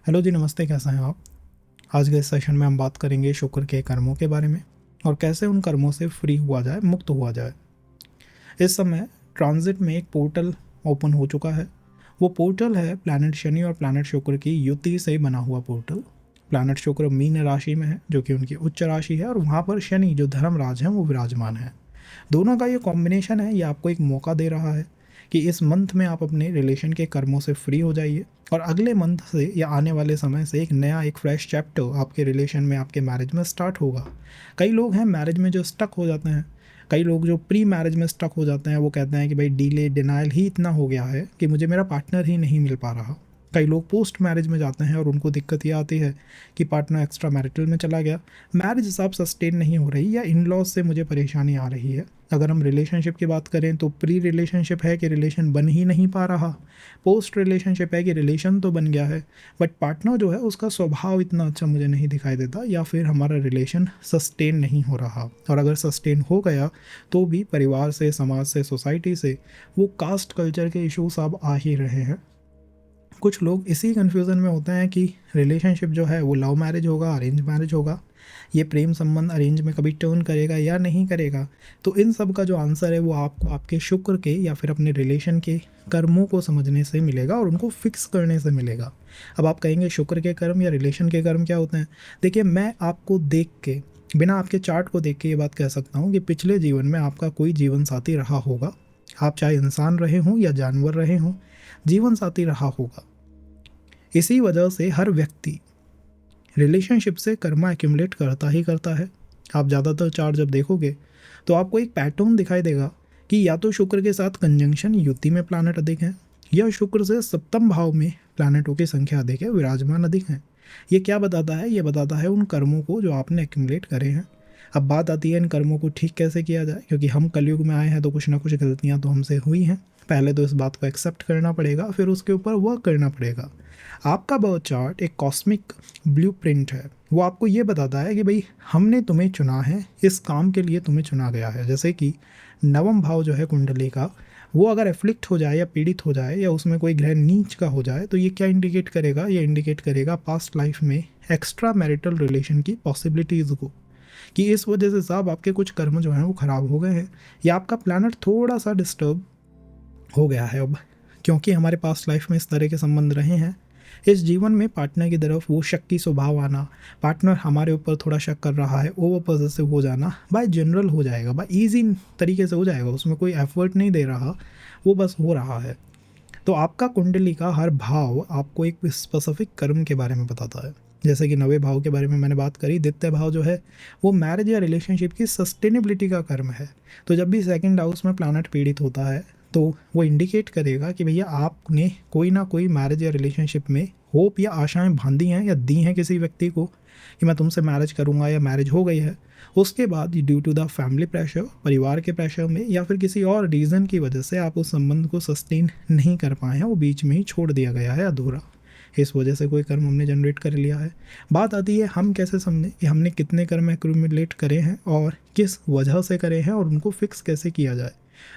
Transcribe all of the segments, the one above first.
Hello जी, नमस्ते। कैसे हैं आप? आज के इस सेशन में हम बात करेंगे शुक्र के कर्मों के बारे में और कैसे उन कर्मों से फ्री हुआ जाए, मुक्त हुआ जाए। इस समय ट्रांजिट में एक पोर्टल ओपन हो चुका है। वो पोर्टल है प्लैनेट शनि और प्लैनेट शुक्र की युति से बना हुआ पोर्टल। प्लैनेट शुक्र मीन राशि में है, जो कि उनकी उच्च राशि है, और वहाँ पर शनि जो धर्मराज हैं वो विराजमान है। दोनों का ये कॉम्बिनेशन है, ये आपको एक मौका दे रहा है कि इस मंथ में आप अपने रिलेशन के कर्मों से फ्री हो जाइए और अगले मंथ से या आने वाले समय से एक नया, एक फ्रेश चैप्टर आपके रिलेशन में, आपके मैरिज में स्टार्ट होगा। कई लोग हैं मैरिज में जो स्टक हो जाते हैं, कई लोग जो प्री मैरिज में स्टक हो जाते हैं, वो कहते हैं कि भाई डिले डिनाइल ही इतना हो गया है कि मुझे मेरा पार्टनर ही नहीं मिल पा रहा। कई लोग पोस्ट मैरिज में जाते हैं और उनको दिक्कत ये आती है कि पार्टनर एक्स्ट्रा मैरिटल में चला गया, मैरिज साहब सस्टेन नहीं हो रही, या इन लॉज से मुझे परेशानी आ रही है। अगर हम रिलेशनशिप की बात करें तो प्री रिलेशनशिप है कि रिलेशन बन ही नहीं पा रहा, पोस्ट रिलेशनशिप है कि रिलेशन तो बन गया है बट पार्टनर जो है उसका स्वभाव इतना अच्छा मुझे नहीं दिखाई देता, या फिर हमारा रिलेशन सस्टेन नहीं हो रहा। और अगर सस्टेन हो गया तो भी परिवार से, समाज से, सोसाइटी से वो कास्ट कल्चर के इश्यूज अब आ ही रहे हैं। कुछ लोग इसी कन्फ्यूज़न में होते हैं कि रिलेशनशिप जो है वो लव मैरिज होगा, अरेंज मैरिज होगा, ये प्रेम संबंध अरेंज में कभी टर्न करेगा या नहीं करेगा। तो इन सब का जो आंसर है वो आपको आपके शुक्र के या फिर अपने रिलेशन के कर्मों को समझने से मिलेगा और उनको फिक्स करने से मिलेगा। अब आप कहेंगे शुक्र के कर्म या रिलेशन के कर्म क्या होते हैं? देखिए, मैं आपको देख के, बिना आपके चार्ट को देख के ये बात कह सकता हूँ कि पिछले जीवन में आपका कोई जीवन साथी रहा होगा। आप चाहे इंसान रहे हों या जानवर रहे हों, जीवन साथी रहा होगा। इसी वजह से हर व्यक्ति रिलेशनशिप से कर्मा एक्यूमुलेट करता ही करता है। आप ज़्यादातर चार्ट जब देखोगे तो आपको एक पैटर्न दिखाई देगा कि या तो शुक्र के साथ कंजंक्शन युति में प्लैनेट अधिक हैं, या शुक्र से सप्तम भाव में प्लैनेटों की संख्या अधिक है, विराजमान अधिक हैं। ये क्या बताता है? ये बताता है उन कर्मों को जो आपने एक्यूमुलेट करे हैं। अब बात आती है इन कर्मों को ठीक कैसे किया जाए, क्योंकि हम कलयुग में आए हैं तो कुछ ना कुछ गलतियाँ तो हमसे हुई हैं। पहले तो इस बात को एक्सेप्ट करना पड़ेगा, फिर उसके ऊपर वर्क करना पड़ेगा। आपका बर्थ चार्ट एक कॉस्मिक ब्लूप्रिंट है। वो आपको ये बताता है कि भाई हमने तुम्हें चुना है, इस काम के लिए तुम्हें चुना गया है। जैसे कि नवम भाव जो है कुंडली का, वो अगर एफ्लिक्ट हो जाए या पीड़ित हो जाए या उसमें कोई ग्रह नीच का हो जाए तो ये क्या इंडिकेट करेगा? ये इंडिकेट करेगा पास्ट लाइफ में एक्स्ट्रा मैरिटल रिलेशन की पॉसिबिलिटीज़ को, कि इस वजह से साहब आपके कुछ कर्म जो हैं वो ख़राब हो गए हैं, या आपका प्लैनेट थोड़ा सा डिस्टर्ब हो गया है अब। क्योंकि हमारे पास्ट लाइफ में इस तरह के संबंध रहे हैं, इस जीवन में पार्टनर की तरफ वो शक की स्वभाव आना, पार्टनर हमारे ऊपर थोड़ा शक कर रहा है, ओवर पॉसेसिव हो जाना, बाय जनरल हो जाएगा, बाय ईजी तरीके से हो जाएगा, उसमें कोई एफर्ट नहीं दे रहा, वो बस हो रहा है। तो आपका कुंडली का हर भाव आपको एक स्पेसिफिक कर्म के बारे में बताता है। जैसे कि नवे भाव के बारे में मैंने बात करी, द्वितीय भाव जो है वो मैरिज या रिलेशनशिप की सस्टेनेबिलिटी का कर्म है। तो जब भी सेकंड हाउस में प्लैनेट पीड़ित होता है तो वो इंडिकेट करेगा कि भैया आपने कोई ना कोई मैरिज या रिलेशनशिप में होप या आशाएं बांधी हैं या दी हैं किसी व्यक्ति को कि मैं तुमसे मैरिज करूंगा, या मैरिज हो गई है, उसके बाद due to the family pressure, परिवार के प्रेशर में, या फिर किसी और रीज़न की वजह से आप उस संबंध को सस्टेन नहीं कर पाए हैं, वो बीच में ही छोड़ दिया गया है अधूरा। इस वजह से कोई कर्म हमने जनरेट कर लिया है। बात आती है हम कैसे समझें कि हमने कितने कर्म एक्यूमुलेट करे हैं और किस वजह से करे हैं और उनको फिक्स कैसे किया जाए।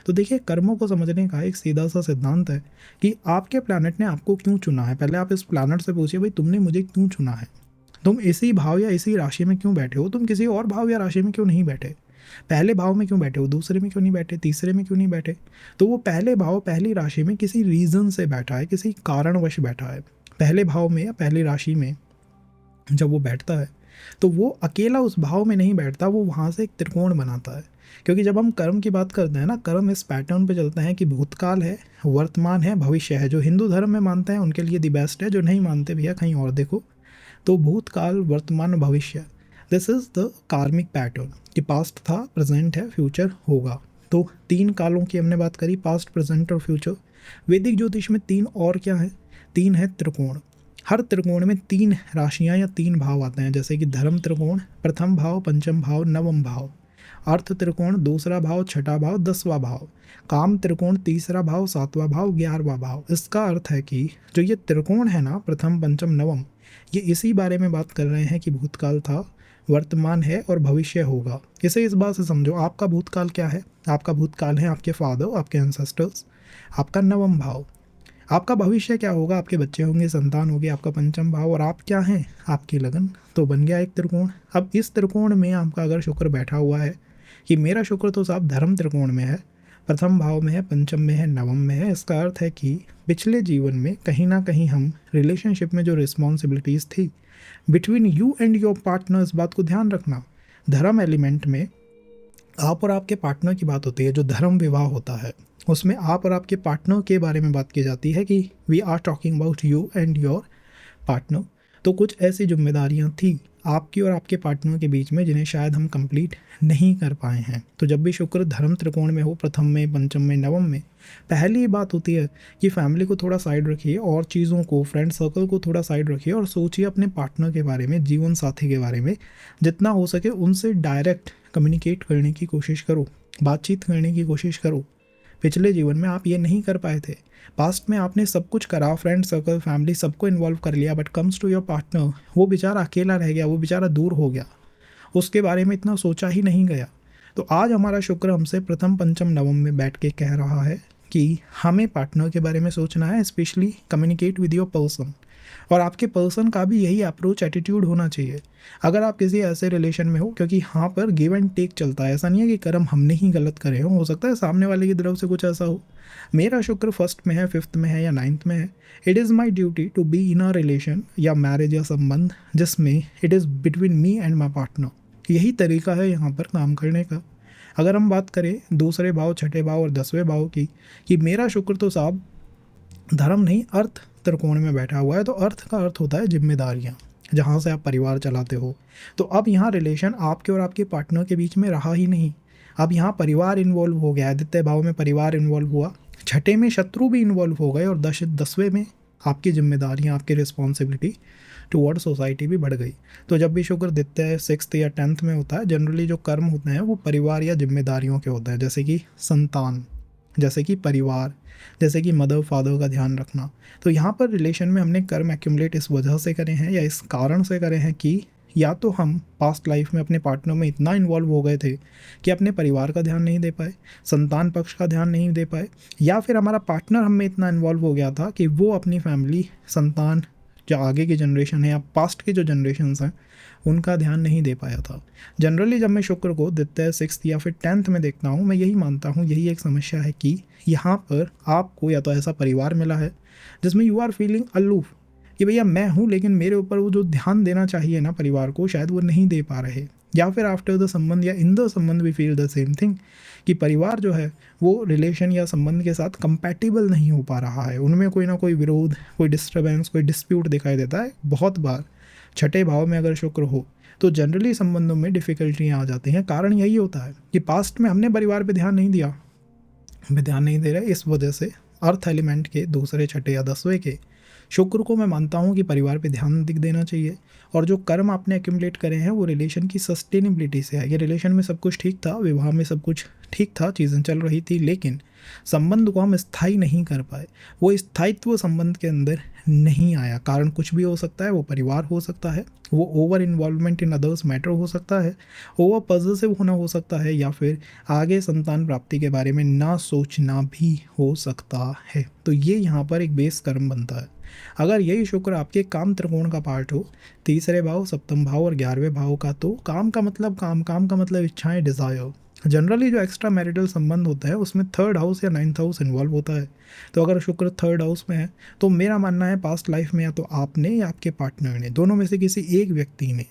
तो देखिए, कर्मों को समझने का एक सीधा सा सिद्धांत है कि आपके प्लैनेट ने आपको क्यों चुना है। पहले आप इस प्लैनेट से पूछिए, भाई तुमने मुझे क्यों चुना है? तुम इसी भाव या इसी राशि में क्यों बैठे हो? तुम किसी और भाव या राशि में क्यों नहीं बैठे? पहले भाव में क्यों बैठे हो? दूसरे में क्यों नहीं बैठे? तीसरे में क्यों नहीं बैठे? तो वो पहले भाव, पहली राशि में किसी रीज़न से बैठा है, किसी कारणवश बैठा है। पहले भाव में या पहली राशि में जब वो बैठता है तो वो अकेला उस भाव में नहीं बैठता, वो वहाँ से एक त्रिकोण बनाता है। क्योंकि जब हम कर्म की बात करते हैं ना, कर्म इस पैटर्न पे चलते हैं कि भूतकाल है, वर्तमान है, भविष्य है। जो हिंदू धर्म में मानते हैं उनके लिए दी बेस्ट है, जो नहीं मानते भैया कहीं और देखो। तो भूतकाल, वर्तमान, भविष्य, दिस इज़ द कार्मिक पैटर्न कि पास्ट था, प्रेजेंट है, फ्यूचर होगा। तो तीन कालों की हमने बात करी, पास्ट, प्रेजेंट और फ्यूचर। वैदिक ज्योतिष में तीन और क्या है? तीन है त्रिकोण। हर त्रिकोण में तीन राशियां या तीन भाव आते हैं, जैसे कि धर्म त्रिकोण प्रथम भाव, पंचम भाव, नवम भाव। अर्थ त्रिकोण दूसरा भाव, छठा भाव, 10वां भाव। काम त्रिकोण तीसरा भाव, 7वां भाव, 11वां भाव। इसका अर्थ है कि जो ये त्रिकोण है ना, प्रथम, पंचम, नवम, ये इसी बारे में बात कर रहे हैं कि भूतकाल था, वर्तमान है और भविष्य होगा। इसे इस बात से समझो, आपका भूतकाल क्या है? आपका भूतकाल है आपके फादर, आपके एंसेस्टर्स, आपका नवम भाव। आपका भविष्य क्या होगा, आपके बच्चे होंगे, संतान होगी, आपका पंचम भाव, और आप क्या हैं, आपकी लगन। तो बन गया एक त्रिकोण। अब इस त्रिकोण में आपका अगर शुक्र बैठा हुआ है, कि मेरा शुक्र तो साहब धर्म त्रिकोण में है, प्रथम भाव में है, पंचम में है, नवम में है, इसका अर्थ है कि पिछले जीवन में कहीं ना कहीं हम रिलेशनशिप में जो रिस्पॉन्सिबिलिटीज़ थी between you and your partner, इस बात को ध्यान रखना। धर्म एलिमेंट में आप और आपके पार्टनर की बात होती है। जो धर्म विवाह होता है उसमें आप और आपके पार्टनर के बारे में बात की जाती है कि we are talking about you and your partner. तो कुछ ऐसी जिम्मेदारियां थी आपकी और आपके पार्टनर के बीच में जिन्हें शायद हम कंप्लीट नहीं कर पाए हैं। तो जब भी शुक्र धर्म त्रिकोण में हो, प्रथम में, पंचम में, नवम में, पहली बात होती है कि फैमिली को थोड़ा साइड रखिए और चीज़ों को, फ्रेंड सर्कल को थोड़ा साइड रखिए और सोचिए अपने पार्टनर के बारे में, जीवन साथी के बारे में। जितना हो सके उनसे डायरेक्ट कम्युनिकेट करने की कोशिश करो, बातचीत करने की कोशिश करो। पिछले जीवन में आप ये नहीं कर पाए थे, पास्ट में आपने सब कुछ करा, फ्रेंड सर्कल, फैमिली, सबको इन्वॉल्व कर लिया, but comes to your partner, वो बेचारा अकेला रह गया, वो बेचारा दूर हो गया, उसके बारे में इतना सोचा ही नहीं गया। तो आज हमारा शुक्र हमसे प्रथम, पंचम, नवम में बैठ के कह रहा है कि हमें पार्टनर के बारे में सोचना है, specially communicate with your person. और आपके पर्सन का भी यही अप्रोच, एटीट्यूड होना चाहिए अगर आप किसी ऐसे रिलेशन में हो, क्योंकि यहाँ पर गिव एंड टेक चलता है। ऐसा नहीं है कि कर्म हमने ही गलत करे हो सकता है सामने वाले की तरफ से कुछ ऐसा हो। मेरा शुक्र फर्स्ट में है, फिफ्थ में है या नाइन्थ में है, it is my duty to be in a relation या मैरिज या संबंध जिसमें it is between me and my partner. यही तरीका है यहाँ पर काम करने का। अगर हम बात करें दूसरे भाव, छठे भाव और 10वें भाव की, कि मेरा शुक्र तो साहब धर्म नहीं अर्थ त्रिकोण में बैठा हुआ है। तो अर्थ का अर्थ होता है जिम्मेदारियाँ, जहाँ से आप परिवार चलाते हो। तो अब यहाँ रिलेशन आपके और आपके पार्टनर के बीच में रहा ही नहीं, अब यहाँ परिवार इन्वॉल्व हो गया है। द्वितीय भाव में परिवार इन्वॉल्व हुआ, छठे में शत्रु भी इन्वॉल्व हो गए, और 10वें में आपकी जिम्मेदारियाँ, आपकी रिस्पॉन्सिबिलिटी टुवर्ड सोसाइटी भी बढ़ गई। तो जब भी शुक्र द्वितीय, 6th या 10th में होता है, जनरली जो कर्म होते हैं वो परिवार या जिम्मेदारियों के होते हैं, जैसे कि संतान, जैसे कि परिवार, जैसे कि मदर फादर का ध्यान रखना। तो यहाँ पर रिलेशन में हमने कर्म एक्यूमुलेट इस वजह से करे हैं या इस कारण से करे हैं कि या तो हम पास्ट लाइफ में अपने पार्टनर में इतना इन्वॉल्व हो गए थे कि अपने परिवार का ध्यान नहीं दे पाए, संतान पक्ष का ध्यान नहीं दे पाए, या फिर हमारा पार्टनर हम में इतना इन्वॉल्व हो गया था कि वो अपनी फैमिली, संतान, जो आगे की जनरेशन है या पास्ट की जो जनरेशन्स हैं उनका ध्यान नहीं दे पाया था। जनरली जब मैं शुक्र को द्वितीय, 6th या फिर 10th में देखता हूँ, मैं यही मानता हूँ, यही एक समस्या है कि यहाँ पर आपको या तो ऐसा परिवार मिला है जिसमें यू आर फीलिंग अलूफ, कि भैया मैं हूँ लेकिन मेरे ऊपर वो जो ध्यान देना चाहिए ना परिवार को, शायद वो नहीं दे पा रहे। या फिर आफ्टर द संबंध या इन द संबंध we feel the same thing, कि परिवार जो है वो रिलेशन या संबंध के साथ कंपैटिबल नहीं हो पा रहा है, उनमें कोई ना कोई विरोध, कोई डिस्टर्बेंस, कोई डिस्प्यूट दिखाई देता है। बहुत बार छठे भाव में अगर शुक्र हो तो जनरली संबंधों में डिफ़िकल्टियाँ आ जाती हैं। कारण यही होता है कि पास्ट में हमने परिवार पे ध्यान नहीं दिया, हमें ध्यान नहीं दे रहे, इस वजह से अर्थ एलिमेंट के दूसरे, छठे या 10वें के शुक्र को मैं मानता हूँ कि परिवार पे ध्यान देना चाहिए। और जो कर्म आपने एक्यूमुलेट करे हैं वो रिलेशन की सस्टेनेबिलिटी से है। ये रिलेशन में सब कुछ ठीक था, विवाह में सब कुछ ठीक था, चीज़ें चल रही थी, लेकिन संबंध को हम स्थायी नहीं कर पाए, वो स्थायित्व संबंध के अंदर नहीं आया। कारण कुछ भी हो सकता है, वो परिवार हो सकता है, वो over involvement in others matter हो सकता है, ओवर पॉजिटिव होना हो सकता है, या फिर आगे संतान प्राप्ति के बारे में ना सोचना भी हो सकता है। तो ये यहाँ पर एक बेस कर्म बनता है। अगर यही शुक्र आपके काम त्रिकोण का पार्ट हो, तीसरे भाव, सप्तम भाव और 11वें भाव का, तो काम का मतलब काम का मतलब इच्छाएं, डिज़ायर। जनरली जो एक्स्ट्रा मैरिटल संबंध होता है उसमें 3rd हाउस या 9th हाउस इन्वॉल्व होता है। तो अगर शुक्र 3rd हाउस में है तो मेरा मानना है पास्ट लाइफ में या तो आपने या आपके पार्टनर ने, दोनों में से किसी एक व्यक्ति ने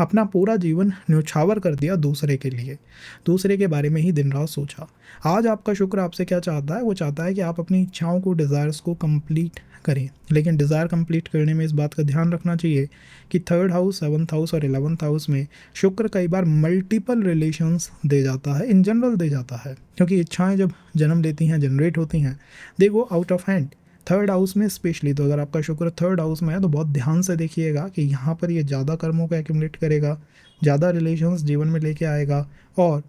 अपना पूरा जीवन न्यौछावर कर दिया दूसरे के लिए, दूसरे के बारे में ही दिन रात सोचा। आज आपका शुक्र आपसे क्या चाहता है, वो चाहता है कि आप अपनी इच्छाओं को, डिज़ायर्स को कंप्लीट करें। लेकिन डिज़ायर कंप्लीट करने में इस बात का ध्यान रखना चाहिए कि 3rd हाउस, 7th हाउस और 11th हाउस में शुक्र कई बार मल्टीपल रिलेशंस दे जाता है, इन जनरल दे जाता है, क्योंकि इच्छाएं जब जन्म लेती हैं, जनरेट होती हैं, they go out of hand. 3rd house में स्पेशली, तो अगर आपका शुक्र 3rd हाउस में है तो बहुत ध्यान से देखिएगा कि यहाँ पर ये ज़्यादा कर्मों को एक्यूमुलेट करेगा, ज़्यादा रिलेशंस जीवन में लेके आएगा, और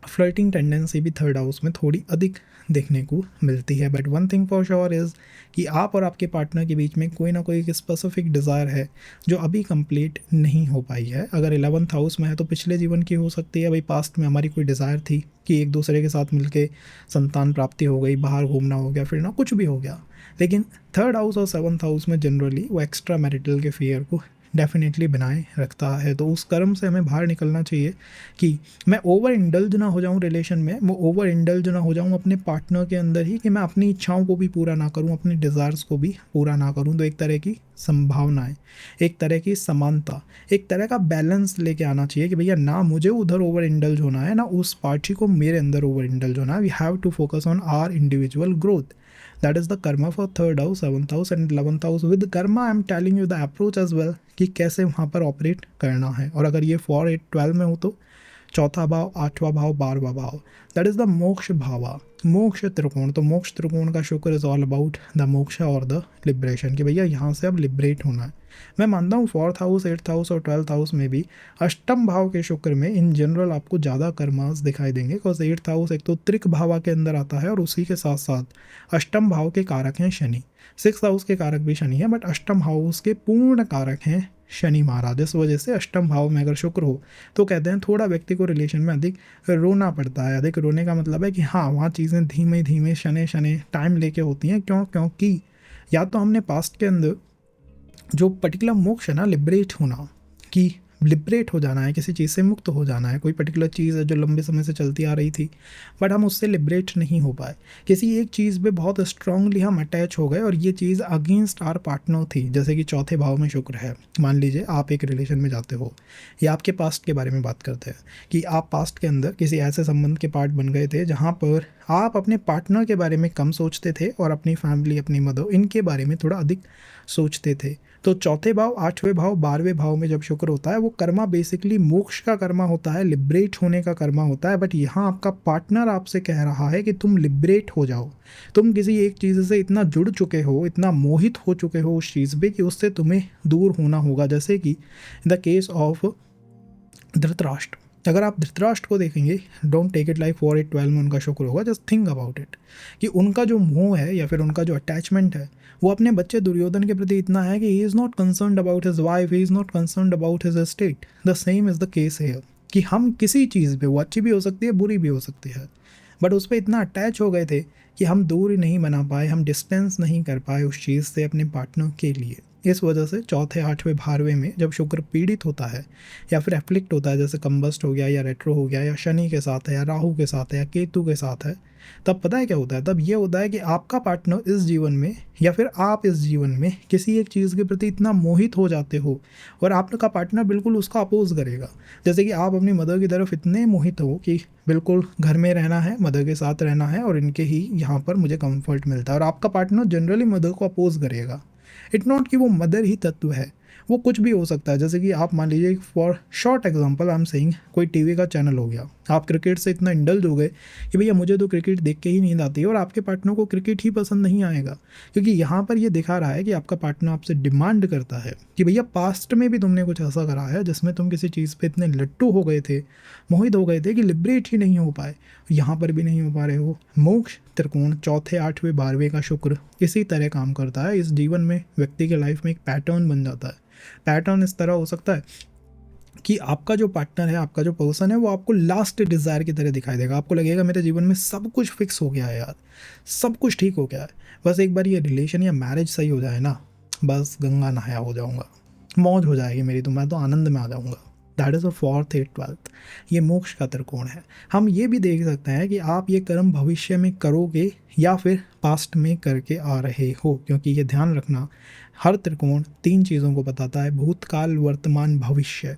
फ्लर्टिंग टेंडेंसी भी थर्ड हाउस में थोड़ी अधिक देखने को मिलती है। But one thing for sure is कि आप और आपके पार्टनर के बीच में कोई ना कोई एक स्पेसिफिक डिज़ायर है जो अभी कंप्लीट नहीं हो पाई है। अगर 11th हाउस में है तो पिछले जीवन की हो सकती है, भाई पास्ट में हमारी कोई डिज़ायर थी कि एक दूसरे के साथ मिलके संतान प्राप्ति हो गई, बाहर घूमना हो गया, फिरना कुछ भी हो गया। लेकिन थर्ड हाउस और 7th हाउस में जनरली वो एक्स्ट्रा मैरिटल के फेयर को डेफिनेटली बनाए रखता है। तो उस कर्म से हमें बाहर निकलना चाहिए कि मैं ओवर इंडल्ज ना हो जाऊं रिलेशन में, मैं ओवर इंडल्ज ना हो जाऊं अपने पार्टनर के अंदर ही कि मैं अपनी इच्छाओं को भी पूरा ना करूं, अपनी डिज़ायर्स को भी पूरा ना करूं। तो एक तरह की संभावनाएं, एक तरह की समानता, एक तरह का बैलेंस लेके आना चाहिए कि भैया ना मुझे उधर ओवर इंडल्ज होना है, ना उस पार्टी को मेरे अंदर ओवर इंडल्ज होना है। We have to focus on our individual growth. That is the karma for third house, 7th house and 11th house. With karma I am telling you the approach as well कि कैसे वहाँ पर operate करना है। और अगर ये 4, 8, 12 में हो तो चौथा भाव, 8वां भाव, 12वां भाव, दैट इज़ द मोक्ष भावा, मोक्ष त्रिकोण। तो मोक्ष त्रिकोण का शुक्र इज़ ऑल अबाउट द मोक्ष और द लिबरेशन कि भैया यहाँ से अब लिबरेट होना है। मैं मानता हूँ 4th हाउस, 8th हाउस और 12th हाउस में भी अष्टम भाव के शुक्र में इन जनरल आपको ज़्यादा कर्मास दिखाई देंगे। बिकॉज 8th हाउस एक तो त्रिक भावा के अंदर आता है और उसी के साथ साथ अष्टम भाव के कारक हैं शनि। 6th हाउस के कारक भी शनि है, बट अष्टम हाउस के पूर्ण कारक हैं शनि महाराज। इस वजह से अष्टम भाव में अगर शुक्र हो तो कहते हैं थोड़ा व्यक्ति को रिलेशन में अधिक रोना पड़ता है। अधिक रोने का मतलब है कि हाँ वहाँ चीज़ें धीमे धीमे शने शने टाइम लेके होती हैं। क्यों? क्योंकि या तो हमने पास्ट के अंदर जो पर्टिकुलर मोक्ष है ना, लिबरेट होना, कि लिबरेट हो जाना है, किसी चीज़ से मुक्त हो जाना है। कोई पर्टिकुलर चीज़ है जो लंबे समय से चलती आ रही थी बट हम उससे लिबरेट नहीं हो पाए। किसी एक चीज़ पे बहुत स्ट्रांगली हम अटैच हो गए और ये चीज़ अगेंस्ट आर पार्टनर थी। जैसे कि चौथे भाव में शुक्र है, मान लीजिए आप एक रिलेशन में जाते हो या आपके पास्ट के बारे में बात करते हैं कि आप पास्ट के अंदर किसी ऐसे संबंध के पार्ट बन गए थे जहाँ पर आप अपने पार्टनर के बारे में कम सोचते थे और अपनी फैमिली, अपनी मदर, इनके बारे में थोड़ा अधिक सोचते थे। तो चौथे भाव, 8वें भाव, 12वें भाव में जब शुक्र होता है वो कर्मा बेसिकली मोक्ष का कर्मा होता है, लिबरेट होने का कर्मा होता है। बट यहाँ आपका पार्टनर आपसे कह रहा है कि तुम लिबरेट हो जाओ। तुम किसी एक चीज़ से इतना जुड़ चुके हो, इतना मोहित हो चुके हो उस चीज़ पे कि उससे तुम्हें दूर होना होगा। जैसे कि in the case of Dhritarashtra, अगर आप धृतराष्ट्र को देखेंगे, डोंट टेक इट लाइक 4, 8, 12 में उनका शुक्र होगा, जस्ट थिंक अबाउट इट कि उनका जो मोह है या फिर उनका जो अटैचमेंट है वो अपने बच्चे दुर्योधन के प्रति इतना है कि he is not concerned about his wife, he is not concerned about his state. The same is the case है कि हम किसी चीज़ पे, वो अच्छी भी हो सकती है, बुरी भी हो सकती है, बट उस पर इतना अटैच हो गए थे कि हम दूरी नहीं बना पाए, हम डिस्टेंस नहीं कर पाए उस चीज़ से अपने पार्टनर के लिए। इस वजह से चौथे, 8वें, 12वें में जब शुक्र पीड़ित होता है या फिर एफ्लिक्ट होता है, जैसे कंबस्ट हो गया या रेट्रो हो गया या शनि के साथ है या राहु के साथ है या केतु के साथ है, तब पता है क्या होता है? तब ये होता है कि आपका पार्टनर इस जीवन में या फिर आप इस जीवन में किसी एक चीज़ के प्रति इतना मोहित हो जाते हो और आपका पार्टनर बिल्कुल उसका अपोज करेगा। जैसे कि आप अपनी मदर की तरफ इतने मोहित हो कि बिल्कुल घर में रहना है, मदर के साथ रहना है और इनके ही यहाँ पर मुझे कंफर्ट मिलता है, और आपका पार्टनर जनरली मदर को अपोज करेगा। इट नॉट कि वो मदर ही तत्व है, वो कुछ भी हो सकता है। जैसे कि आप मान लीजिए, for short example I am saying, कोई टीवी का चैनल हो गया, आप क्रिकेट से इतना इंडल्ज हो गए कि भैया मुझे तो क्रिकेट देख के ही नींद आती है, और आपके पार्टनर को क्रिकेट ही पसंद नहीं आएगा। क्योंकि यहाँ पर ये दिखा रहा है कि आपका पार्टनर आपसे डिमांड करता है कि भैया पास्ट में भी तुमने कुछ ऐसा करा है जिसमें तुम किसी चीज़ पे इतने लट्टू हो गए थे, मोहित हो गए थे कि लिबरेट ही नहीं हो पाए। यहाँ पर भी नहीं हो पा रहे हो। मोक्ष त्रिकोण, चौथे, 8वें, 12वें का शुक्र इसी तरह काम करता है। इस जीवन में व्यक्ति के लाइफ में एक पैटर्न बन जाता है। पैटर्न इस तरह हो सकता है कि आपका जो पार्टनर है, आपका जो पर्सन है, वो आपको लास्ट डिज़ायर की तरह दिखाई देगा। आपको लगेगा मेरे जीवन में सब कुछ फिक्स हो गया है यार, सब कुछ ठीक हो गया है, बस एक बार ये रिलेशन या मैरिज सही हो जाए ना, बस गंगा नहाया हो जाऊंगा, मौज हो जाएगी मेरी, तो मैं तो आनंद में आ जाऊंगा। That is a 4th, 8th, 12th। ये मोक्ष का त्रिकोण है। हम ये भी देख सकते हैं कि आप ये कर्म भविष्य में करोगे या फिर पास्ट में करके आ रहे हो, क्योंकि ये ध्यान रखना, हर त्रिकोण 3 चीज़ों को बताता है, भूतकाल, वर्तमान, भविष्य।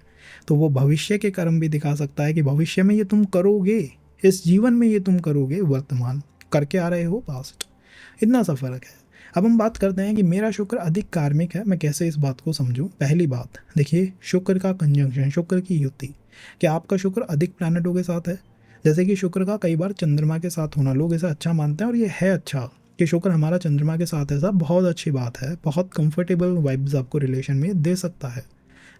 तो वो भविष्य के कर्म भी दिखा सकता है कि भविष्य में ये तुम करोगे, इस जीवन में ये तुम करोगे, वर्तमान करके आ रहे हो, पास्ट। इतना सा फर्क है। अब हम बात करते हैं कि मेरा शुक्र अधिक कार्मिक है, मैं कैसे इस बात को समझूं। पहली बात देखिए, शुक्र का कंजंक्शन, शुक्र की युति, कि आपका शुक्र अधिक प्लैनेटों के साथ है। जैसे कि शुक्र का कई बार चंद्रमा के साथ होना, लोग इसे अच्छा मानते हैं और ये है अच्छा कि शुक्र हमारा चंद्रमा के साथ है, सब बहुत अच्छी बात है, बहुत कंफर्टेबल वाइब्स आपको रिलेशन में दे सकता है।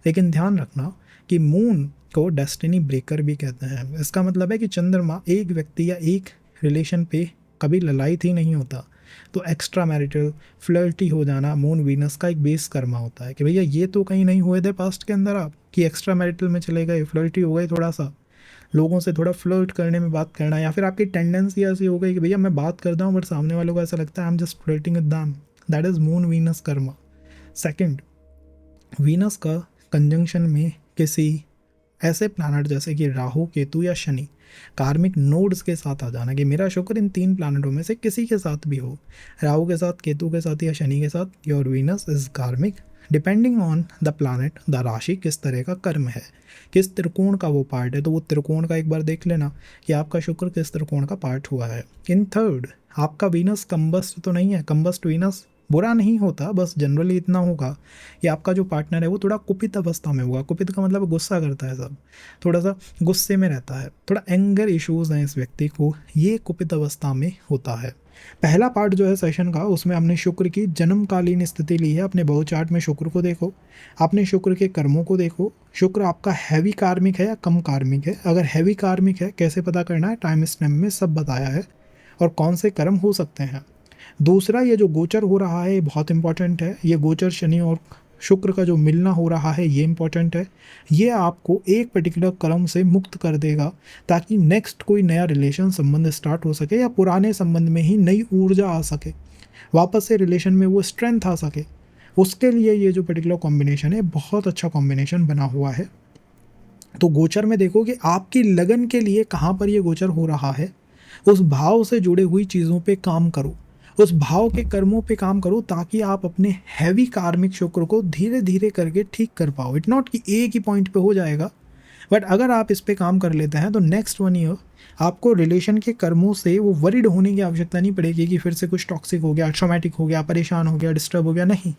लेकिन ध्यान रखना कि मून को डेस्टिनी ब्रेकर भी कहते हैं। इसका मतलब है कि चंद्रमा एक व्यक्ति या एक रिलेशन पे कभी ललायत ही नहीं होता। तो एक्स्ट्रा मैरिटल फ्लर्टी हो जाना मून वीनस का एक बेस कर्मा होता है कि भैया ये तो कहीं नहीं हुए थे पास्ट के अंदर आप कि एक्स्ट्रा मैरिटल में चले गए, फ्लर्टी हो गए, थोड़ा सा लोगों से थोड़ा फ्लर्ट करने में बात करना, या फिर आपकी टेंडेंसी ऐसी हो गई कि भैया मैं बात करता हूँ बट सामने वालों को ऐसा लगता है I am just flirting with them. That is moon Venus Karma. Second, Venus का कंजंक्शन में किसी ऐसे प्लैनेट जैसे कि राहु, केतु या शनि कार्मिक नोड्स के साथ आ जाना, कि मेरा शुक्र इन 3 प्लैनेटों में से किसी के साथ भी हो, राहु के साथ, केतु के साथ या शनि के साथ, योर वीनस इज कार्मिक depending on the planet, the राशि किस तरह का कर्म है, किस त्रिकोण का वो पार्ट है। तो वो त्रिकोण का एक बार देख लेना कि आपका शुक्र किस त्रिकोण का पार्ट हुआ है। इन थर्ड, आपका वीनस कंबस्ट तो नहीं है, कंबस्ट वीनस बुरा नहीं होता, बस जनरली इतना होगा कि आपका जो पार्टनर है वो थोड़ा कुपित अवस्था में होगा। कुपित का मतलब गुस्सा करता है, सब थोड़ा सा गुस्से में रहता है, थोड़ा एंगर इश्यूज हैं इस व्यक्ति को, ये कुपित अवस्था में होता है। पहला पार्ट जो है सेशन का, उसमें हमने शुक्र की जन्मकालीन स्थिति ली है। अपने बहु चार्ट में शुक्र को देखो, आपने शुक्र के कर्मों को देखो, शुक्र आपका हैवी कार्मिक है या कम कार्मिक है। अगर हैवी कार्मिक है कैसे पता करना है, टाइम स्टैम्प में सब बताया है और कौन से कर्म हो सकते हैं। दूसरा, ये जो गोचर हो रहा है ये बहुत इंपॉर्टेंट है। ये गोचर शनि और शुक्र का जो मिलना हो रहा है ये इंपॉर्टेंट है। ये आपको एक पर्टिकुलर कर्म से मुक्त कर देगा ताकि नेक्स्ट कोई नया रिलेशन संबंध स्टार्ट हो सके या पुराने संबंध में ही नई ऊर्जा आ सके, वापस से रिलेशन में वो स्ट्रेंथ आ सके। उसके लिए ये जो पर्टिकुलर कॉम्बिनेशन है बहुत अच्छा कॉम्बिनेशन बना हुआ है। तो गोचर में देखो कि आपकी लगन के लिए कहाँ पर ये गोचर हो रहा है, उस भाव से जुड़े हुई चीज़ों पे काम करो, उस भाव के कर्मों पे काम करो ताकि आप अपने हैवी कार्मिक शुक्र को धीरे धीरे करके ठीक कर पाओ। इट नॉट कि एक ही पॉइंट पे हो जाएगा, बट अगर आप इस पे काम कर लेते हैं तो नेक्स्ट 1 ईयर आपको रिलेशन के कर्मों से वो वरीड होने की आवश्यकता नहीं पड़ेगी कि फिर से कुछ टॉक्सिक हो गया, ट्रॉमेटिक हो गया, परेशान हो गया, डिस्टर्ब हो गया। नहीं,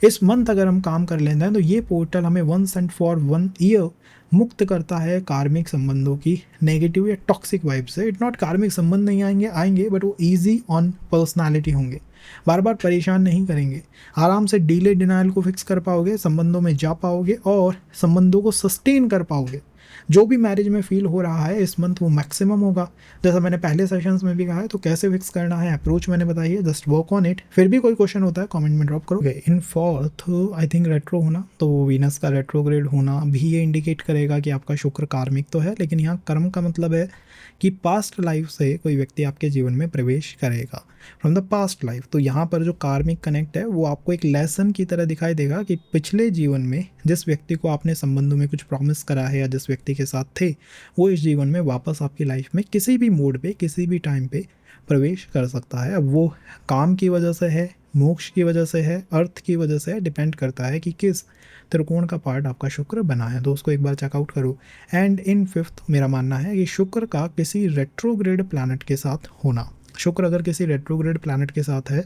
इस मंथ अगर हम काम कर लेते हैं तो ये पोर्टल हमें वंस एंड फॉर 1 ईयर मुक्त करता है कार्मिक संबंधों की नेगेटिव या टॉक्सिक वाइब से। इट नॉट कार्मिक संबंध नहीं आएंगे बट वो इजी ऑन पर्सनालिटी होंगे, बार बार परेशान नहीं करेंगे, आराम से डीले डिनाइल को फिक्स कर पाओगे, संबंधों में जा पाओगे और संबंधों को सस्टेन कर पाओगे। जो भी मैरिज में फील हो रहा है इस मंथ वो मैक्सिमम होगा। जैसा मैंने पहले सेशंस में भी कहा है, तो कैसे फिक्स करना है अप्रोच मैंने बताई है, जस्ट वर्क ऑन इट। फिर भी कोई क्वेश्चन होता है कमेंट में ड्रॉप करोगे। In fourth I think retro होना, तो वीनस का रेट्रोग्रेड होना भी ये इंडिकेट करेगा कि आपका शुक्र कार्मिक तो है, लेकिन यहाँ कर्म का मतलब है कि पास्ट लाइफ से कोई व्यक्ति आपके जीवन में प्रवेश करेगा, फ्रॉम द पास्ट लाइफ। तो यहाँ पर जो कार्मिक कनेक्ट है वो आपको एक लेसन की तरह दिखाई देगा कि पिछले जीवन में जिस व्यक्ति को आपने संबंधों में कुछ प्रॉमिस करा है या जिस व्यक्ति के साथ थे, वो इस जीवन में वापस आपकी लाइफ में किसी भी मोड पे किसी भी टाइम पे प्रवेश कर सकता है। अब वो काम की वजह से है, मोक्ष की वजह से है, अर्थ की वजह से है, डिपेंड करता है कि किस त्रिकोण का पार्ट आपका शुक्र बना है। तो उसको एक बार चेकआउट करो। एंड इन फिफ्थ मेरा मानना है कि शुक्र का किसी रेट्रोग्रेड प्लैनेट के साथ होना, शुक्र अगर किसी रेट्रोग्रेड प्लैनेट के साथ है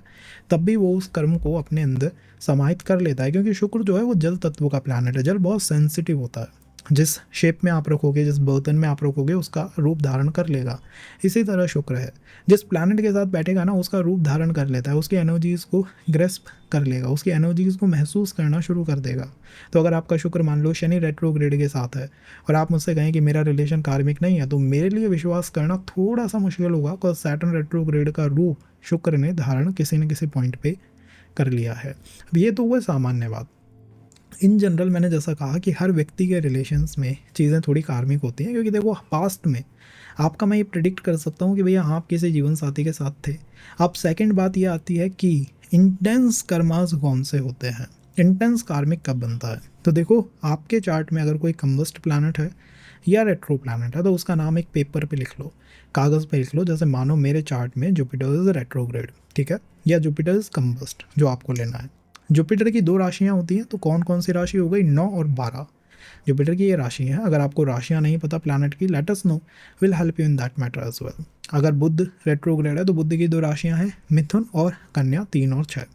तब भी वो उस कर्म को अपने अंदर समाहित कर लेता है, क्योंकि शुक्र जो है वो जल तत्व का प्लैनेट है। जल बहुत सेंसिटिव होता है, जिस शेप में आप रखोगे, जिस बर्तन में आप रखोगे उसका रूप धारण कर लेगा। इसी तरह शुक्र है, जिस प्लैनेट के साथ बैठेगा ना उसका रूप धारण कर लेता है, उसकी एनर्जीज़ को ग्रेस्प कर लेगा, उसकी एनर्जीज़ को महसूस करना शुरू कर देगा। तो अगर आपका शुक्र मान लो शनि रेट्रोग्रेड के साथ है और आप मुझसे कहें कि मेरा रिलेशन कार्मिक नहीं है, तो मेरे लिए विश्वास करना थोड़ा सा मुश्किल होगा, बिकॉज सैटर्न रेट्रोग्रेड का रूप शुक्र ने धारण किसी न किसी पॉइंट पे कर लिया है। अब ये तो हुआ सामान्य बात। इन जनरल मैंने जैसा कहा कि हर व्यक्ति के रिलेशंस में चीज़ें थोड़ी कार्मिक होती हैं, क्योंकि देखो पास्ट में आपका मैं ये प्रिडिक्ट कर सकता हूँ कि भैया आप किसी जीवन साथी के साथ थे। अब सेकंड बात ये आती है कि इंटेंस कर्मास कौन से होते हैं, इंटेंस कार्मिक कब बनता है। तो देखो आपके चार्ट में अगर कोई कंबस्ट प्लैनेट है या रेट्रो प्लैनेट है तो उसका नाम एक पेपर पे लिख लो, कागज़ पे लिख लो। जैसे मानो मेरे चार्ट में जुपिटर इज रेट्रोग्रेड, ठीक है, या जुपिटर इज कंबस्ट, जो आपको लेना है। जुपिटर की 2 राशियाँ होती हैं, तो कौन कौन सी राशि हो गई, 9 और 12 जुपिटर की ये राशि है। अगर आपको राशियाँ नहीं पता प्लैनेट की, let us know, will help you in that matter as well. अगर बुध रेट्रोग्रेड है तो बुध की 2 राशियाँ हैं, मिथुन और कन्या, 3 और 6।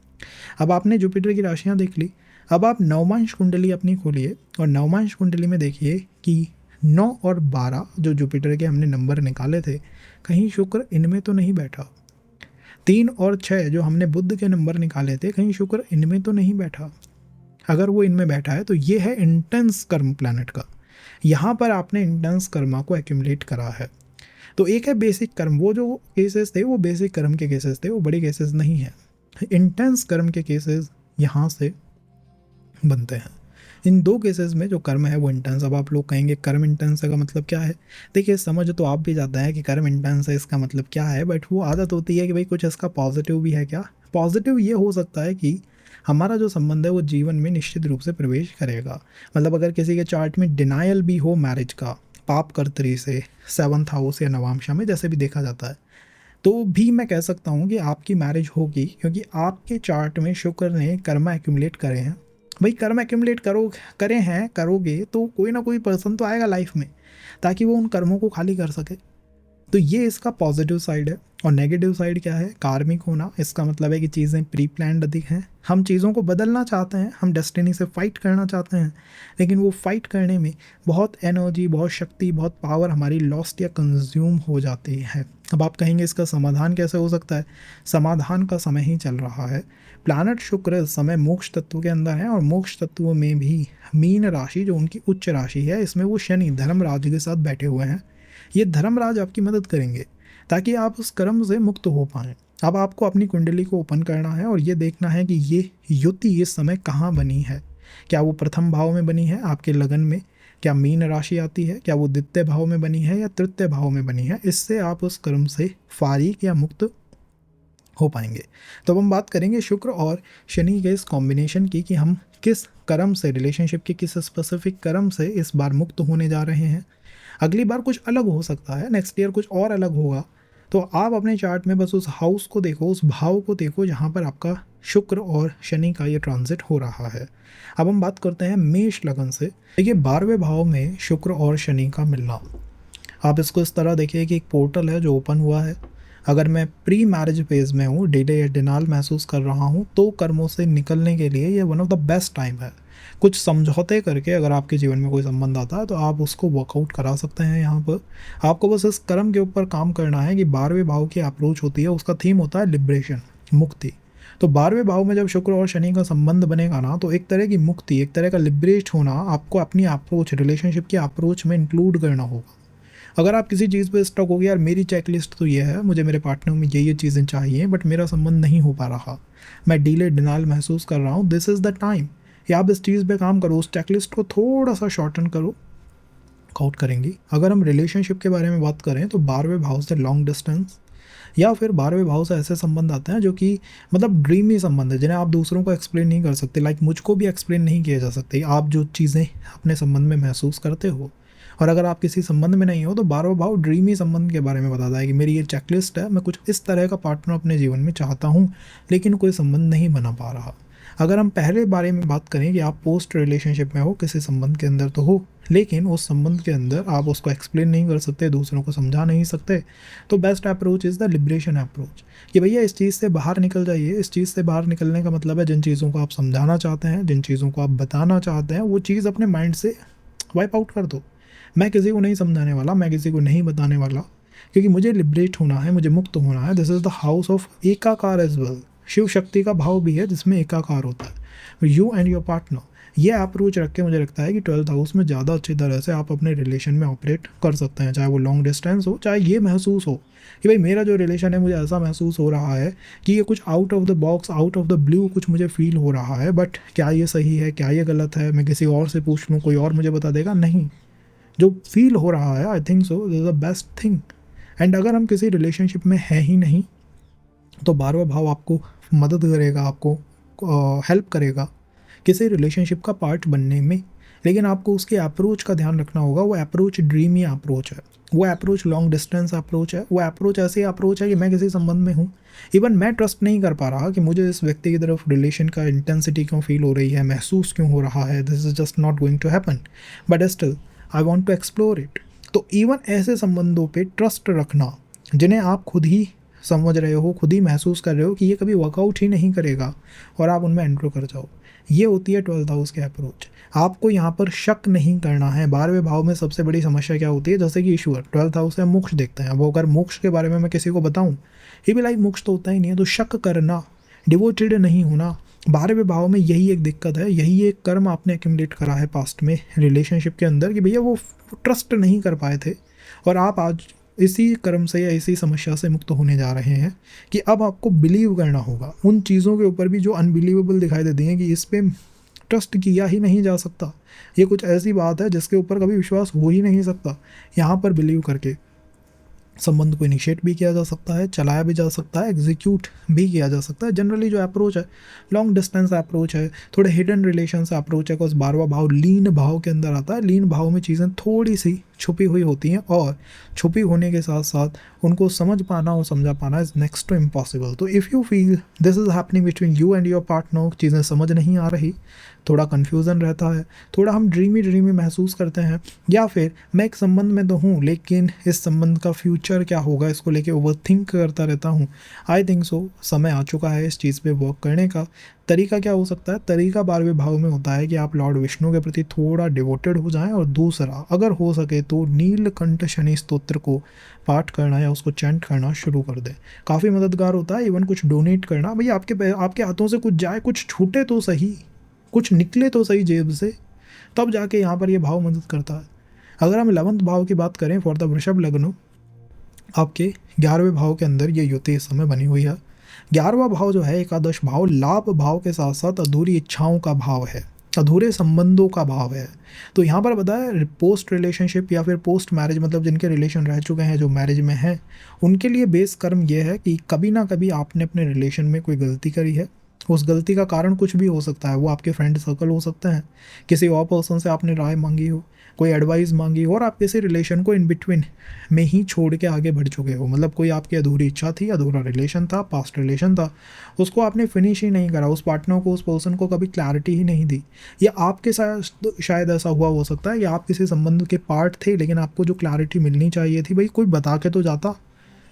अब आपने जुपिटर की राशियाँ देख ली, अब आप नवमांश कुंडली अपनी खोलिए और नवमांश कुंडली में देखिए कि 9 और 12 जो जुपिटर के हमने नंबर निकाले थे, कहीं शुक्र इनमें तो नहीं बैठा। 3 और 6 जो हमने बुध के नंबर निकाले थे, कहीं शुक्र इनमें तो नहीं बैठा। अगर वो इनमें बैठा है तो ये है इंटेंस कर्म प्लैनेट का, यहाँ पर आपने इंटेंस कर्मा को एक्यूमुलेट करा है। तो एक है बेसिक कर्म, वो जो केसेस थे वो बेसिक कर्म के केसेस थे, वो बड़े केसेस नहीं हैं। इंटेंस कर्म के केसेस यहाँ से बनते हैं। इन दो केसेस में जो कर्म है वो इंटेंस। अब आप लोग कहेंगे कर्म इंटेंस का मतलब क्या है? देखिए समझ तो आप भी जाता है कि कर्म इंटेंस है, इसका मतलब क्या है, बट वो आदत होती है कि भाई कुछ इसका पॉजिटिव भी है क्या। पॉजिटिव ये हो सकता है कि हमारा जो संबंध है वो जीवन में निश्चित रूप से प्रवेश करेगा। मतलब अगर किसी के चार्ट में डिनायल भी हो मैरिज का, पाप कर्तरी से 7th हाउस या नवामशा में जैसे भी देखा जाता है, तो भी मैं कह सकता हूँ कि आपकी मैरिज होगी, क्योंकि आपके चार्ट में शुक्र ने कर्मा एक्यूमुलेट करे हैं। भाई कर्म एक्यूमुलेट करोगे तो कोई ना कोई पर्सन तो आएगा लाइफ में, ताकि वो उन कर्मों को खाली कर सके। तो ये इसका पॉजिटिव साइड है। और नेगेटिव साइड क्या है? कार्मिक होना। इसका मतलब है कि चीज़ें प्री प्लान्ड अधिक हैं, हम चीज़ों को बदलना चाहते हैं, हम डेस्टिनी से फाइट करना चाहते हैं, लेकिन वो फाइट करने में बहुत एनर्जी, बहुत शक्ति, बहुत पावर हमारी लॉस्ट या कंज्यूम हो जाती है। अब आप कहेंगे इसका समाधान कैसे हो सकता है? समाधान का समय ही चल रहा है। प्लैनेट शुक्र इस समय मोक्ष तत्व के अंदर है, और मोक्ष तत्व में भी मीन राशि जो उनकी उच्च राशि है, इसमें वो शनि धर्मराज के साथ बैठे हुए हैं। ये धर्मराज आपकी मदद करेंगे ताकि आप उस कर्म से मुक्त हो पाएँ। अब आपको अपनी कुंडली को ओपन करना है और ये देखना है कि ये युति इस समय कहाँ बनी है। क्या वो प्रथम भाव में बनी है आपके लगन में? क्या मीन राशि आती है? क्या वो द्वितीय भाव में बनी है या तृतीय भाव में बनी है? इससे आप उस कर्म से फारिग या मुक्त हो पाएंगे। तो अब हम बात करेंगे शुक्र और शनि के इस कॉम्बिनेशन की, कि हम किस कर्म से, रिलेशनशिप के किस स्पेसिफिक कर्म से इस बार मुक्त होने जा रहे हैं। अगली बार कुछ अलग हो सकता है, नेक्स्ट ईयर कुछ और अलग होगा। तो आप अपने चार्ट में बस उस हाउस को देखो, उस भाव को देखो जहाँ पर आपका शुक्र और शनि का ये ट्रांजिट हो रहा है। अब हम बात करते हैं मेष लगन से। देखिए 12वें भाव में शुक्र और शनि का मिलना, आप इसको इस तरह देखिए कि एक पोर्टल है जो ओपन हुआ है। अगर मैं प्री मैरिज फेज में हूँ, डिले या डिनाल महसूस कर रहा हूँ, तो कर्मों से निकलने के लिए ये one of the best time है। कुछ समझौते करके अगर आपके जीवन में कोई संबंध आता है तो आप उसको वर्कआउट करा सकते हैं। यहाँ पर आपको बस इस कर्म के ऊपर काम करना है कि 12वें भाव की अप्रोच होती है, उसका थीम होता है लिबरेशन, मुक्ति। तो 12वें भाव में जब शुक्र और शनि का संबंध बनेगा ना, तो एक तरह की मुक्ति, एक तरह का लिबरेट होना आपको अपनी अप्रोच, रिलेशनशिप की अप्रोच में इंक्लूड करना होगा। अगर आप किसी चीज़ पे स्टक हो गया, यार मेरी चेकलिस्ट तो ये है, मुझे मेरे पार्टनर में ये चीज़ें चाहिए, बट मेरा संबंध नहीं हो पा रहा, मैं डिले डिनाल महसूस कर रहा हूँ, दिस इज़ द टाइम कि आप इस चीज़ पे काम करो, उस चेकलिस्ट को थोड़ा सा शॉर्टन करो, आउट करेंगी। अगर हम रिलेशनशिप के बारे में बात करें तो 12वें भाव से लॉन्ग डिस्टेंस या फिर 12वें भाव से ऐसे संबंध आते हैं जो कि मतलब ड्रीमी संबंध है, जिन्हें आप दूसरों को एक्सप्लेन नहीं कर सकते, लाइक मुझको भी एक्सप्लेन नहीं किया जा सकती। आप जो चीज़ें अपने संबंध में महसूस करते हो, और अगर आप किसी संबंध में नहीं हो तो 12वां भाव ड्रीमी संबंध के बारे में बताता है कि मेरी ये चेकलिस्ट है, मैं कुछ इस तरह का पार्टनर अपने जीवन में चाहता हूँ, लेकिन कोई संबंध नहीं बना पा रहा। अगर हम पहले बारे में बात करें कि आप पोस्ट रिलेशनशिप में हो, किसी संबंध के अंदर तो हो, लेकिन उस संबंध के अंदर आप उसको एक्सप्लेन नहीं कर सकते, दूसरों को समझा नहीं सकते, तो best approach is the liberation approach, कि भैया इस चीज़ से बाहर निकल जाइए। इस चीज़ से बाहर निकलने का मतलब है जिन चीज़ों को आप समझाना चाहते हैं, जिन चीज़ों को आप बताना चाहते हैं, वो चीज़ अपने माइंड से वाइप आउट कर दो। मैं किसी को नहीं समझाने वाला, मैं किसी को नहीं बताने वाला, क्योंकि मुझे लिबरेट होना है, मुझे मुक्त होना है। This is the house of एकाकार एज वेल। शिव शक्ति का भाव भी है जिसमें एकाकार होता है, यू एंड योर पार्टनर। ये अप्रोच रख के मुझे लगता है कि 12th हाउस में ज़्यादा अच्छी तरह से आप अपने रिलेशन में ऑपरेट कर सकते हैं, चाहे वो लॉन्ग डिस्टेंस हो, चाहे ये महसूस हो कि भाई मेरा जो रिलेशन है मुझे ऐसा महसूस हो रहा है कि ये कुछ out of the box, out of the blue कुछ मुझे फील हो रहा है, बट क्या ये सही है, क्या ये गलत है, मैं किसी और से पूछ लूँ, कोई और मुझे बता देगा? नहीं, जो फील हो रहा है, आई think so this is the best thing. And अगर हम किसी रिलेशनशिप में है ही नहीं तो 12वां भाव आपको मदद करेगा, आपको हेल्प करेगा किसी रिलेशनशिप का पार्ट बनने में, लेकिन आपको उसके अप्रोच का ध्यान रखना होगा। वो अप्रोच ड्रीमी अप्रोच है, वो अप्रोच लॉन्ग डिस्टेंस अप्रोच है, वो अप्रोच ऐसी अप्रोच है कि मैं किसी संबंध में हूँ, इवन मैं ट्रस्ट नहीं कर पा रहा कि मुझे इस व्यक्ति की तरफ रिलेशन का इंटेंसिटी क्यों फील हो रही है, महसूस क्यों हो रहा है, this is just not going to happen, but still I want to explore it. तो इवन ऐसे संबंधों पे ट्रस्ट रखना जिन्हें आप खुद ही समझ रहे हो, खुद ही महसूस कर रहे हो कि ये कभी वर्कआउट ही नहीं करेगा, और आप उनमें एंटर कर जाओ, ये होती है 12th हाउस की अप्रोच। आपको यहाँ पर शक नहीं करना है। 12वें भाव में सबसे बड़ी समस्या क्या होती है, जैसे कि ईश्वर 12th हाउस से मोक्ष देखते हैं, वो अगर मोक्ष के बारे में मैं किसी को बताऊँ, ये भी लाइक मोक्ष तो होता ही नहीं है, तो शक करना, डिवोटेड नहीं होना, 12वें भाव में यही एक दिक्कत है, यही एक कर्म आपने एक्यूमुलेट करा है पास्ट में रिलेशनशिप के अंदर कि भैया वो ट्रस्ट नहीं कर पाए थे, और आप आज इसी कर्म से या इसी समस्या से मुक्त होने जा रहे हैं कि अब आपको बिलीव करना होगा उन चीज़ों के ऊपर भी जो अनबिलीवेबल दिखाई देती हैं, कि इस पे ट्रस्ट किया ही नहीं जा सकता, ये कुछ ऐसी बात है जिसके ऊपर कभी विश्वास हो ही नहीं सकता। यहाँ पर बिलीव करके संबंध को इनिशिएट भी किया जा सकता है, चलाया भी जा सकता है, एग्जीक्यूट भी किया जा सकता है। जनरली जो अप्रोच है लॉन्ग डिस्टेंस अप्रोच है, थोड़े हिडन रिलेशन से अप्रोच है, बिकॉज 12वां भाव लीन भाव के अंदर आता है। लीन भाव में चीज़ें थोड़ी सी छुपी हुई होती हैं, और छुपी होने के साथ साथ उनको समझ पाना और समझा पाना इज़ नेक्स्ट टू इम्पॉसिबल। तो if you feel this is happening between you and your partner, चीज़ें समझ नहीं आ रही, थोड़ा कन्फ्यूज़न रहता है, थोड़ा हम ड्रीमी महसूस करते हैं, या फिर मैं एक संबंध में तो हूँ लेकिन इस संबंध का फ्यूचर क्या होगा इसको लेके ओवर थिंक करता रहता हूँ, आई थिंक सो समय आ चुका है इस चीज़ पे वर्क करने का। तरीका क्या हो सकता है? तरीका 12वें भाव में होता है कि आप लॉर्ड विष्णु के प्रति थोड़ा डिवोटेड हो जाएं, और दूसरा अगर हो सके तो नीलकंठ शनि स्तोत्र को पाठ करना या उसको चैंट करना शुरू कर दें, काफ़ी मददगार होता है। इवन कुछ डोनेट करना, भैया आपके हाथों से कुछ जाए, कुछ छूटे तो सही, कुछ निकले तो सही जेब से, तब जाके यहाँ पर ये भाव मदद करता है। अगर हम 11वें भाव की बात करें फॉर द वृषभ लग्न, आपके 11वें भाव के अंदर ये युति इस समय बनी हुई है। 11वां भाव जो है एकादश भाव, लाभ भाव के साथ साथ अधूरी इच्छाओं का भाव है, अधूरे संबंधों का भाव है। तो यहाँ पर बताया पोस्ट रिलेशनशिप या फिर पोस्ट मैरिज, मतलब जिनके रिलेशन रह चुके हैं, जो मैरिज में हैं, उनके लिए बेस कर्म ये है कि कभी ना कभी आपने अपने रिलेशन में कोई गलती करी है। उस गलती का कारण कुछ भी हो सकता है, वो आपके फ्रेंड सर्कल हो सकते हैं, किसी और पर्सन से आपने राय मांगी हो, कोई एडवाइस मांगी हो, और आप किसी रिलेशन को इन बिटवीन में ही छोड़ के आगे बढ़ चुके हो। मतलब कोई आपकी अधूरी इच्छा थी, अधूरा रिलेशन था, पास्ट रिलेशन था, उसको आपने फिनिश ही नहीं करा, उस पार्टनर को, उस पर्सन को कभी क्लैरिटी ही नहीं दी। या आपके साथ शायद ऐसा हुआ हो सकता है कि आप किसी संबंध के पार्ट थे लेकिन आपको जो क्लैरिटी मिलनी चाहिए थी, भाई कोई बता के तो जाता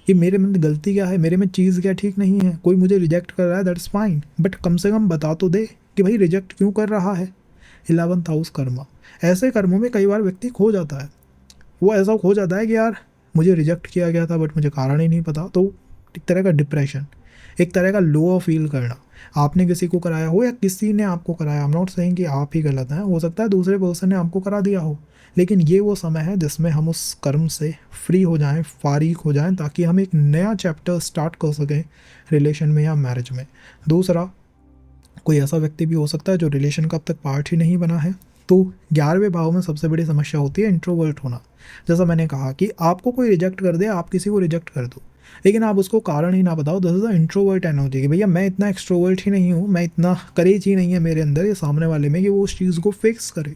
कि मेरे में गलती क्या है, मेरे में चीज़ क्या ठीक नहीं है। कोई मुझे रिजेक्ट कर रहा है, दैट्स फाइन, बट कम से कम बता तो दे कि भाई रिजेक्ट क्यों कर रहा है। 11th हाउस कर्मा, ऐसे कर्मों में कई बार व्यक्ति खो जाता है। वो ऐसा खो जाता है कि यार मुझे रिजेक्ट किया गया था बट मुझे कारण ही नहीं पता। तो एक तरह का डिप्रेशन, एक तरह का लो फील करना, आपने किसी को कराया हो या किसी ने आपको कराया, आई एम नॉट सेइंग कि आप ही गलत हैं, हो सकता है दूसरे पर्सन ने आपको करा दिया हो, लेकिन ये वो समय है जिसमें हम उस कर्म से फ्री हो जाएं, फारिग हो जाएं, ताकि हम एक नया चैप्टर स्टार्ट कर सकें रिलेशन में या मैरिज में। दूसरा, कोई ऐसा व्यक्ति भी हो सकता है जो रिलेशन का अब तक पार्ट ही नहीं बना है। तो 11वें भाव में सबसे बड़ी समस्या होती है इंट्रोवर्ट होना। जैसा मैंने कहा कि आपको कोई रिजेक्ट कर दे, आप किसी को रिजेक्ट कर दो, लेकिन आप उसको कारण ही ना बताओ। This is the introvert energy कि भैया मैं इतना एक्सट्रोवर्ट ही नहीं हूँ, मैं इतना करेज ही नहीं है मेरे अंदर या सामने वाले में कि वो उस चीज़ को फिक्स करे।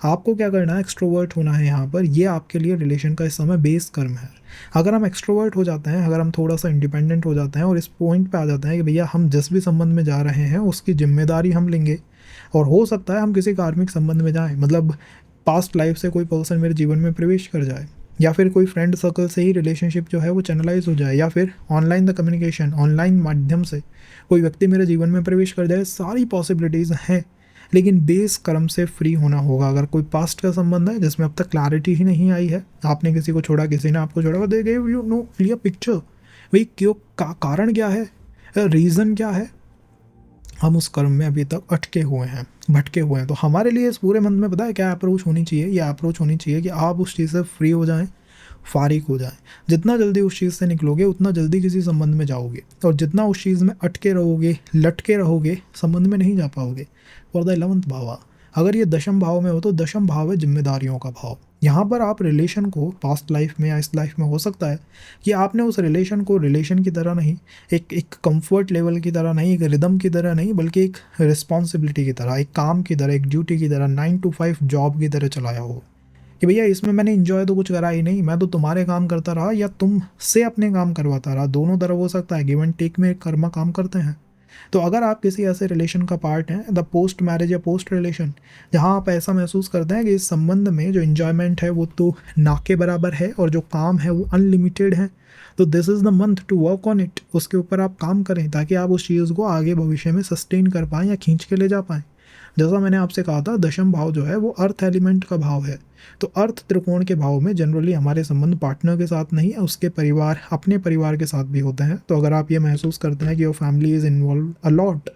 आपको क्या करना है? एक्सट्रोवर्ट होना है यहाँ पर। ये आपके लिए रिलेशन का इस समय बेस कर्म है। अगर हम एक्सट्रोवर्ट हो जाते हैं, अगर हम थोड़ा सा इंडिपेंडेंट हो जाते हैं और इस पॉइंट पे आ जाते हैं कि भैया हम जिस भी संबंध में जा रहे हैं उसकी जिम्मेदारी हम लेंगे, और हो सकता है हम किसी कार्मिक संबंध में जाएं, मतलब पास्ट लाइफ से कोई पर्सन मेरे जीवन में प्रवेश कर जाए, या फिर कोई फ्रेंड सर्कल से ही रिलेशनशिप जो है वो चैनलाइज हो जाए, या फिर ऑनलाइन द कम्युनिकेशन, ऑनलाइन माध्यम से कोई व्यक्ति मेरे जीवन में प्रवेश कर जाए, सारी पॉसिबिलिटीज़ हैं। लेकिन बेस कर्म से फ्री होना होगा। अगर कोई पास्ट का संबंध है जिसमें अब तक क्लैरिटी ही नहीं आई है, आपने किसी को छोड़ा, किसी ने आपको छोड़ा, they give you know clear picture, भाई क्यों, कारण क्या है, रीज़न क्या है, हम उस कर्म में अभी तक अटके हुए हैं, भटके हुए हैं। तो हमारे लिए इस पूरे मंथ में पता है क्या अप्रोच होनी चाहिए? ये अप्रोच होनी चाहिए कि आप उस चीज़ से फ्री हो जाएं, फारिग हो जाएं। जितना जल्दी उस चीज़ से निकलोगे उतना जल्दी किसी संबंध में जाओगे, और जितना उस चीज़ में अटके रहोगे, लटके रहोगे, संबंध में नहीं जा पाओगे। फॉर द 11th भाव, अगर ये दशम भाव में हो तो दशम भाव है जिम्मेदारियों का भाव। यहाँ पर आप रिलेशन को पास्ट लाइफ में या इस लाइफ में हो सकता है कि आपने उस रिलेशन को रिलेशन की तरह नहीं, एक कंफर्ट लेवल की तरह नहीं, एक रिदम की तरह नहीं, बल्कि एक रिस्पॉन्सिबिलिटी की तरह, एक काम की तरह, एक ड्यूटी की तरह, 9 to 5 जॉब की तरह चलाया हो कि भैया इसमें मैंने इन्जॉय तो कुछ करा ही नहीं, मैं तो तुम्हारे काम करता रहा या तुमसे अपने काम करवाता रहा। दोनों तरफ हो सकता है, गिव एंड टेक में कर्मा काम करते हैं। तो अगर आप किसी ऐसे रिलेशन का पार्ट हैं, द पोस्ट मैरिज या पोस्ट रिलेशन, जहां आप ऐसा महसूस करते हैं कि इस संबंध में जो इन्जॉयमेंट है वो तो ना के बराबर है और जो काम है वो अनलिमिटेड है, तो this is the month to work on it. उसके ऊपर आप काम करें ताकि आप उस चीज़ को आगे भविष्य में सस्टेन कर पाएँ या खींच के ले जा पाएँ। जैसा मैंने आपसे कहा था, दशम भाव जो है वो अर्थ एलिमेंट का भाव है। तो अर्थ त्रिकोण के भाव में जनरली हमारे संबंध पार्टनर के साथ नहीं, उसके परिवार, अपने परिवार के साथ भी होते हैं। तो अगर आप ये महसूस करते हैं कि your family is involve a lot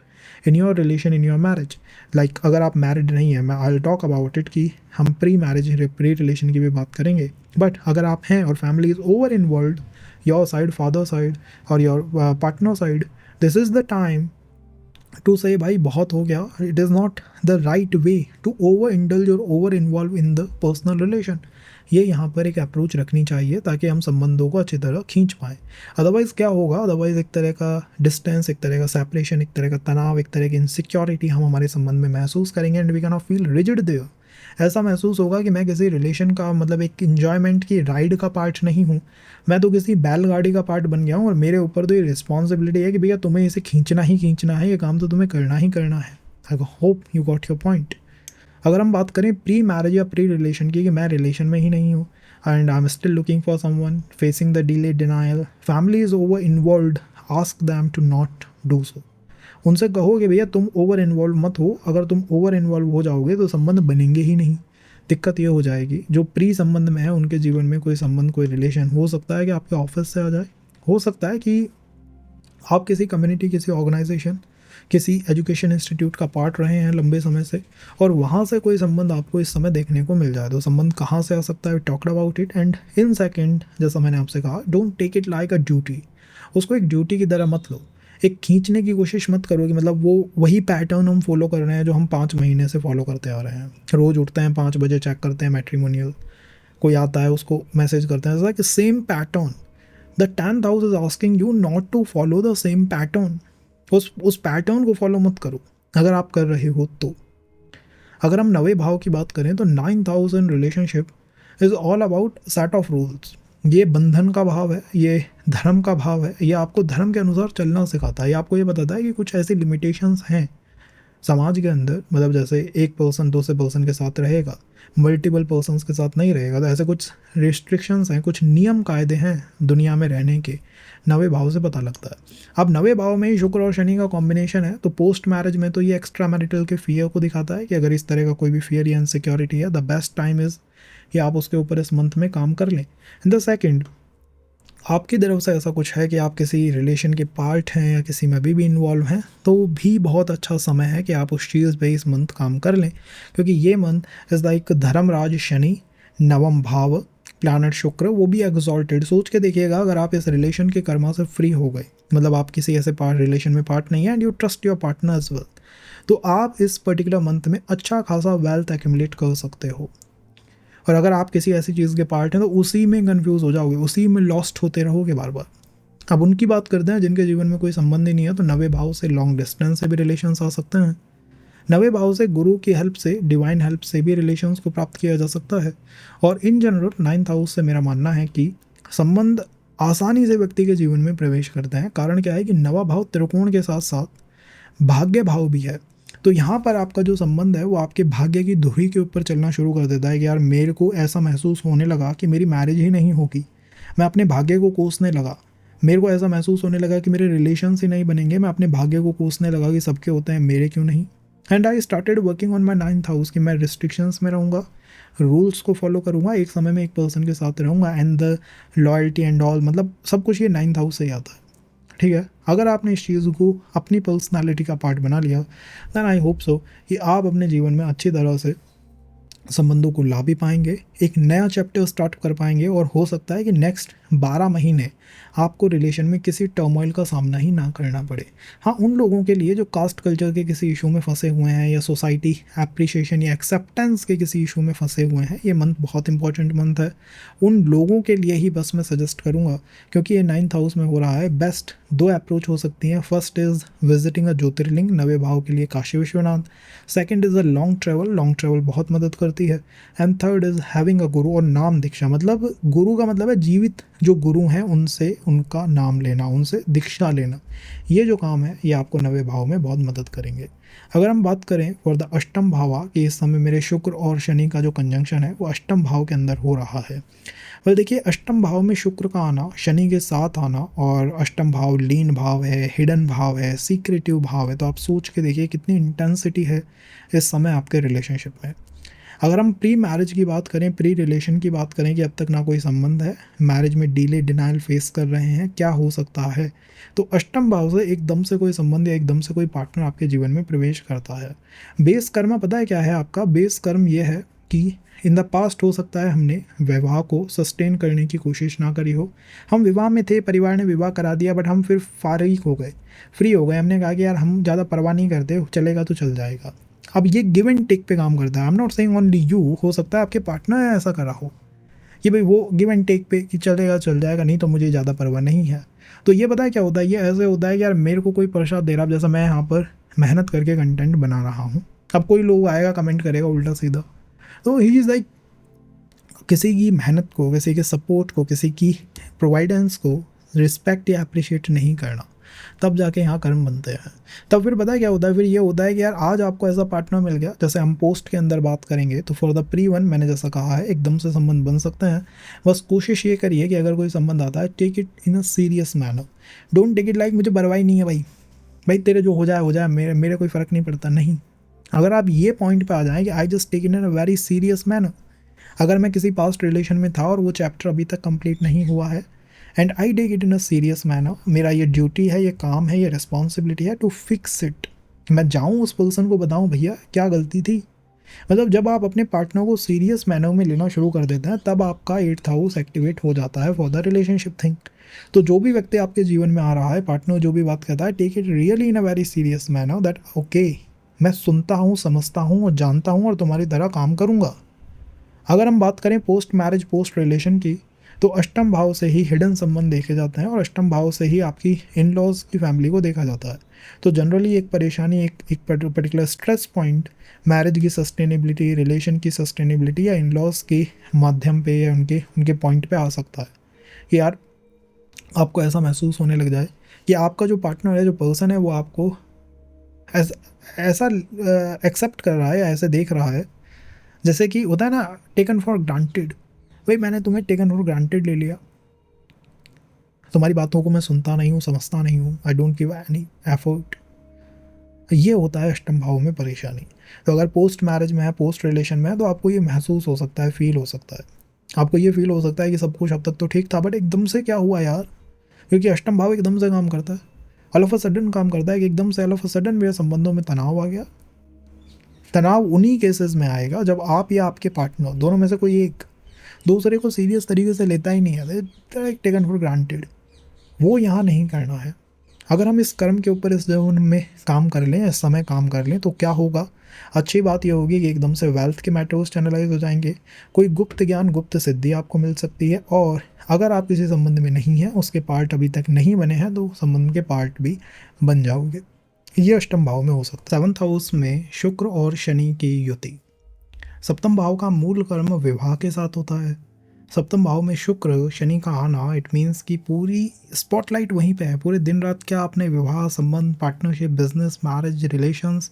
in your relation, in your marriage. Like अगर आप मैरिड नहीं है, मैं I will talk about it कि हम प्री मैरिज प्री रिलेशन की भी बात करेंगे, बट अगर आप हैं और family is over involve, your side, father side और your partner side, this is the time to say भाई बहुत हो गया। It is not the right way to over indulge और over involve in the personal relation. ये यहाँ पर एक अप्रोच रखनी चाहिए ताकि हम संबंधों को अच्छी तरह खींच पाएँ। अदरवाइज़ क्या होगा, अदरवाइज़ एक तरह का डिस्टेंस, एक तरह का सेपरेशन, एक तरह का तनाव, एक तरह की इनसिक्योरिटी हम हमारे संबंध में महसूस करेंगे and we can not feel rigid there. ऐसा महसूस होगा कि मैं किसी रिलेशन का मतलब एक इन्जॉयमेंट की राइड का पार्ट नहीं हूँ, मैं तो किसी बैलगाड़ी का पार्ट बन गया हूँ और मेरे ऊपर तो ये रिस्पॉन्सिबिलिटी है कि भैया तुम्हें इसे खींचना ही खींचना है, ये काम तो तुम्हें करना ही करना है। I hope you got your point. अगर हम बात करें प्री मैरिज या प्री रिलेशन की, कि मैं रिलेशन में ही नहीं हूँ and I am still looking for someone, facing the delay, denial, family is over involve, ask them to not do so. उनसे कहो कि भैया तुम ओवर इन्वॉल्व मत हो, अगर तुम ओवर इन्वॉल्व हो जाओगे तो संबंध बनेंगे ही नहीं। दिक्कत ये हो जाएगी, जो प्री संबंध में है उनके जीवन में कोई संबंध, कोई रिलेशन हो सकता है कि आपके ऑफिस से आ जाए, हो सकता है कि आप किसी कम्युनिटी, किसी ऑर्गेनाइजेशन, किसी एजुकेशन इंस्टीट्यूट का पार्ट रहे हैं लंबे समय से और वहाँ से कोई संबंध आपको इस समय देखने को मिल जाए। तो संबंध कहाँ से आ सकता है, talked about it and in second, जैसा मैंने आपसे कहा, don't take it like a duty. उसको एक ड्यूटी की तरह मत लो, एक खींचने की कोशिश मत करो कि मतलब वो वही पैटर्न हम फॉलो कर रहे हैं जो हम 5 महीने से फॉलो करते आ रहे हैं। रोज़ उठते हैं 5 बजे, चेक करते हैं मैट्रिमोनियल, कोई आता है उसको मैसेज करते हैं, ऐसा कि same pattern. The 10th house is asking you not to follow the same pattern. उस पैटर्न को फॉलो मत करो अगर आप कर रहे हो तो। अगर हम 9वें भाव की बात करें तो 9th house in relationship is all about set of rules. ये बंधन का भाव है, ये धर्म का भाव है, ये आपको धर्म के अनुसार चलना सिखाता है। ये आपको ये बताता है कि कुछ ऐसी लिमिटेशंस हैं समाज के अंदर, मतलब जैसे एक पर्सन दूसरे पर्सन के साथ रहेगा, मल्टीपल पर्सन्स के साथ नहीं रहेगा, तो ऐसे कुछ रिस्ट्रिक्शंस हैं, कुछ नियम कायदे हैं दुनिया में रहने के। 9वें भाव से पता लगता है। अब 9वें भाव में ही शुक्र और शनि का कॉम्बिनेशन है, तो पोस्ट मैरिज में तो ये एक्स्ट्रा मैरिटल के फियर को दिखाता है कि अगर इस तरह का कोई भी फियर या इनसिक्योरिटी है, द बेस्ट टाइम इज़ कि आप उसके ऊपर इस मंथ में काम कर लें। इन द सेकेंड, आपकी तरफ से ऐसा कुछ है कि आप किसी रिलेशन के पार्ट हैं या किसी में भी इन्वॉल्व हैं, तो भी बहुत अच्छा समय है कि आप उस चीज़ पे इस मंथ काम कर लें, क्योंकि ये month is like Dharmraj Shani, 9वां भाव, प्लैनेट शुक्र, वो भी एग्जॉल्टेड। सोच के देखिएगा, अगर आप इस रिलेशन के कर्मा से फ्री हो गए, मतलब आप किसी ऐसे रिलेशन में पार्ट नहीं है and you trust your partner as well, तो आप इस पर्टिकुलर मंथ में अच्छा खासा वेल्थ एक्यूमुलेट कर सकते हो। और अगर आप किसी ऐसी चीज़ के पार्ट हैं तो उसी में कंफ्यूज हो जाओगे, उसी में लॉस्ट होते रहोगे बार बार। अब उनकी बात करते हैं जिनके जीवन में कोई संबंध ही नहीं है, तो 9वें भाव से लॉन्ग डिस्टेंस से भी रिलेशंस आ सकते हैं। 9वें भाव से गुरु की हेल्प से, डिवाइन हेल्प से भी रिलेशंस को प्राप्त किया जा सकता है। और इन जनरल 9th हाउस से मेरा मानना है कि संबंध आसानी से व्यक्ति के जीवन में प्रवेश करते हैं। कारण क्या है कि 9वां भाव त्रिकोण के साथ साथ भाग्य भाव भी है, तो यहाँ पर आपका जो संबंध है वो आपके भाग्य की धुरी के ऊपर चलना शुरू कर देता है कि यार मेरे को ऐसा महसूस होने लगा कि मेरी मैरिज ही नहीं होगी, मैं अपने भाग्य को कोसने लगा। मेरे को ऐसा महसूस होने लगा कि मेरे रिलेशंस ही नहीं बनेंगे, मैं अपने भाग्य को कोसने लगा कि सबके होते हैं मेरे क्यों नहीं। And I started working on my 9th house कि मैं रिस्ट्रिक्शंस में रहूँगा, रूल्स को फॉलो करूँगा, एक समय में एक पर्सन के साथ रहूँगा and the loyalty and all, मतलब सब कुछ ये 9th हाउस से ही आता है। ठीक है, अगर आपने इस चीज़ को अपनी पर्सनालिटी का पार्ट बना लिया, देन आई होप सो कि आप अपने जीवन में अच्छी तरह से संबंधों को ला भी पाएंगे, एक नया चैप्टर स्टार्ट कर पाएंगे और हो सकता है कि नेक्स्ट 12 महीने आपको रिलेशन में किसी टर्मोइल का सामना ही ना करना पड़े। हाँ, उन लोगों के लिए जो कास्ट कल्चर के किसी इशू में फंसे हुए हैं या सोसाइटी एप्रिशिएशन या एक्सेप्टेंस के किसी इशू में फंसे हुए हैं, ये मंथ बहुत इंपॉर्टेंट मंथ है। उन लोगों के लिए ही बस मैं सजेस्ट करूँगा, क्योंकि ये 9th हाउस में हो रहा है। बेस्ट 2 अप्रोच हो सकती हैं। फर्स्ट इज़ विजिटिंग अ ज्योतिर्लिंग, 9वें भाव के लिए Kashi Vishwanath. Second is a long travel बहुत मदद करती है। And third is having a गुरु और नाम दीक्षा, मतलब गुरु का मतलब है जीवित जो गुरु हैं उनसे उनका नाम लेना, उनसे दीक्षा लेना। ये जो काम है ये आपको 9वें भाव में बहुत मदद करेंगे। अगर हम बात करें फॉर द अष्टम भावा कि इस समय मेरे शुक्र और शनि का जो कंजंक्शन है वो अष्टम भाव के अंदर हो रहा है। वेल देखिए, अष्टम भाव में शुक्र का आना, शनि के साथ आना, और अष्टम भाव लीन भाव है, हिडन भाव है, सीक्रेटिव भाव है, तो आप सोच के देखिए कितनी इंटेंसिटी है इस समय आपके रिलेशनशिप में। अगर हम प्री मैरिज की बात करें, प्री रिलेशन की बात करें कि अब तक ना कोई संबंध है, मैरिज में डिले डिनाइल फेस कर रहे हैं, क्या हो सकता है? तो अष्टम भाव से एकदम से कोई संबंध या एकदम से कोई पार्टनर आपके जीवन में प्रवेश करता है। बेस कर्म पता है क्या है आपका? बेस कर्म ये है कि इन द पास्ट हो सकता है हमने विवाह को सस्टेन करने की कोशिश ना करी हो। हम विवाह में थे, परिवार ने विवाह करा दिया, बट हम फिर फारिग हो गए, फ्री हो गए। हमने कहा कि यार हम ज़्यादा परवाह नहीं करते, चलेगा तो चल जाएगा। अब ये गिव एंड टेक पे काम करता है। I am not saying only you, हो सकता है आपके पार्टनर ऐसा करा हो कि भाई वो गिव एंड टेक पे कि चलेगा चल जाएगा, नहीं तो मुझे ज़्यादा परवाह नहीं है। तो ये पता है क्या होता है? ये ऐसे होता है कि यार मेरे को कोई प्रसाद दे रहा है, जैसा मैं यहाँ पर मेहनत करके कंटेंट बना रहा हूँ, अब कोई लोग आएगा कमेंट करेगा उल्टा सीधा, तो ही इज़ लाइक किसी की मेहनत को, किसी के सपोर्ट को, किसी की प्रोवाइडेंस को रिस्पेक्ट या अप्रिशिएट नहीं करना, तब जाके यहाँ कर्म बनते हैं। तब फिर पता है क्या होता है? फिर ये होता है कि यार आज आपको ऐसा पार्टनर मिल गया, जैसे हम पोस्ट के अंदर बात करेंगे तो फॉर द प्री वन मैंने जैसा कहा है एकदम से संबंध बन सकते हैं। बस कोशिश ये करिए कि अगर कोई संबंध आता है, take it in a serious manner. Don't take it like मुझे परवाही नहीं है भाई, भाई तेरे जो हो जाए हो जाए, मेरे कोई फ़र्क नहीं पड़ता। नहीं, अगर आप ये पॉइंट पे आ जाएं कि I just take in a very serious manner, अगर मैं किसी पास्ट रिलेशन में था और वो चैप्टर अभी तक कंप्लीट नहीं हुआ है, and I take it in a serious manner, मेरा ये ड्यूटी है, ये काम है, ये रिस्पॉन्सिबिलिटी है टू फिक्स इट। मैं जाऊँ उस पर्सन को बताऊँ भैया क्या गलती थी। मतलब जब आप अपने पार्टनर को सीरियस मैनर में लेना शुरू कर देते हैं, तब आपका 8th हाउस एक्टिवेट हो जाता है फॉर द रिलेशनशिप थिंग। तो जो भी व्यक्ति आपके जीवन में आ रहा है, पार्टनर जो भी बात करता है, take it really in a very serious manner that okay, मैं सुनता हूँ, समझता हूँ और जानता हूँ और तुम्हारी तरह काम करूँगा। अगर हम बात करें पोस्ट मैरिज पोस्ट रिलेशन की, तो अष्टम भाव से ही हिडन संबंध देखे जाते हैं और अष्टम भाव से ही आपकी इन लॉज की फैमिली को देखा जाता है। तो जनरली एक परेशानी, एक पर्टिकुलर स्ट्रेस पॉइंट मैरिज की सस्टेनेबिलिटी, रिलेशन की सस्टेनेबिलिटी या इन लॉज के माध्यम पे या उनके उनके पॉइंट पे आ सकता है कि यार आपको ऐसा महसूस होने लग जाए कि आपका जो पार्टनर है, जो पर्सन है, वो आपको ऐसा एक्सेप्ट कर रहा है या ऐसे देख रहा है जैसे कि होता है ना टेकन फॉर ग्रांटेड। भाई मैंने तुम्हें टेकन फॉर ग्रांटेड ले लिया, तुम्हारी बातों को मैं सुनता नहीं हूँ, समझता नहीं हूँ, I don't give any effort. ये होता है अष्टम भाव में परेशानी। तो अगर पोस्ट मैरिज में है, पोस्ट रिलेशन में है, तो आपको ये महसूस हो सकता है, फील हो सकता है, आपको ये फील हो सकता है कि सब कुछ अब तक तो ठीक था, बट एकदम से क्या हुआ यार? क्योंकि अष्टम भाव एकदम से काम करता है, ऑल ऑफ अ सडन काम करता है कि एकदम से ऑल ऑफ अ सडन मेरे संबंधों में तनाव आ गया। तनाव उन्हीं केसेस में आएगा जब आप या आपके पार्टनर दोनों में से कोई एक दूसरे को सीरियस तरीके से लेता ही नहीं है, टेकन फॉर ग्रांटेड। वो यहाँ नहीं करना है। अगर हम इस कर्म के ऊपर इस जीवन में काम कर लें, इस समय काम कर लें, तो क्या होगा? अच्छी बात यह होगी कि एकदम से वेल्थ के मैटर्स चैनलाइज हो जाएंगे, कोई गुप्त ज्ञान, गुप्त सिद्धि आपको मिल सकती है, और अगर आप किसी संबंध में नहीं हैं, उसके पार्ट अभी तक नहीं बने हैं, तो संबंध के पार्ट भी बन जाओगे। ये अष्टम भाव में हो सकता है। 7th हाउस में शुक्र और शनि की युति। सप्तम भाव का मूल कर्म विवाह के साथ होता है। सप्तम भाव में शुक्र शनि का आना, इट मीन्स कि पूरी स्पॉटलाइट वहीं पे है। पूरे दिन रात क्या आपने विवाह, संबंध, पार्टनरशिप, बिजनेस, मैरिज, रिलेशंस,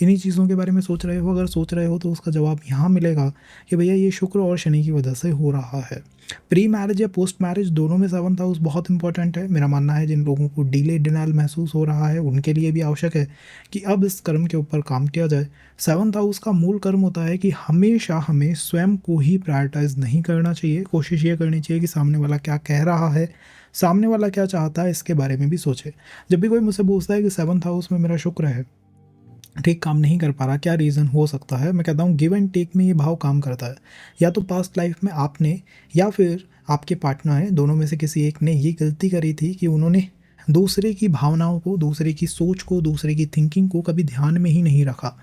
इन्हीं चीज़ों के बारे में सोच रहे हो? अगर सोच रहे हो तो उसका जवाब यहाँ मिलेगा कि भैया ये शुक्र और शनि की वजह से हो रहा है। प्री मैरिज या पोस्ट मैरिज दोनों में 7th हाउस बहुत इंपॉर्टेंट है। मेरा मानना है जिन लोगों को डिले डिनाइल महसूस हो रहा है, उनके लिए भी आवश्यक है कि अब इस कर्म के ऊपर काम किया जाए। 7th हाउस का मूल कर्म होता है कि हमेशा हमें स्वयं को ही प्रायोरिटाइज नहीं करना चाहिए। कोशिश ये करनी चाहिए कि सामने वाला क्या कह रहा है, सामने वाला क्या चाहता है, इसके बारे में भी सोचे। जब भी कोई मुझसे पूछता है कि 7th हाउस में मेरा शुक्र है, ठीक काम नहीं कर पा रहा, क्या रीज़न हो सकता है, मैं कहता हूँ गिव एंड टेक में ये भाव काम करता है। या तो पास्ट लाइफ में आपने या फिर आपके पार्टनर है, दोनों में से किसी एक ने ये गलती करी थी कि उन्होंने दूसरे की भावनाओं को, दूसरे की सोच को, दूसरे की थिंकिंग को कभी ध्यान में ही नहीं रखा।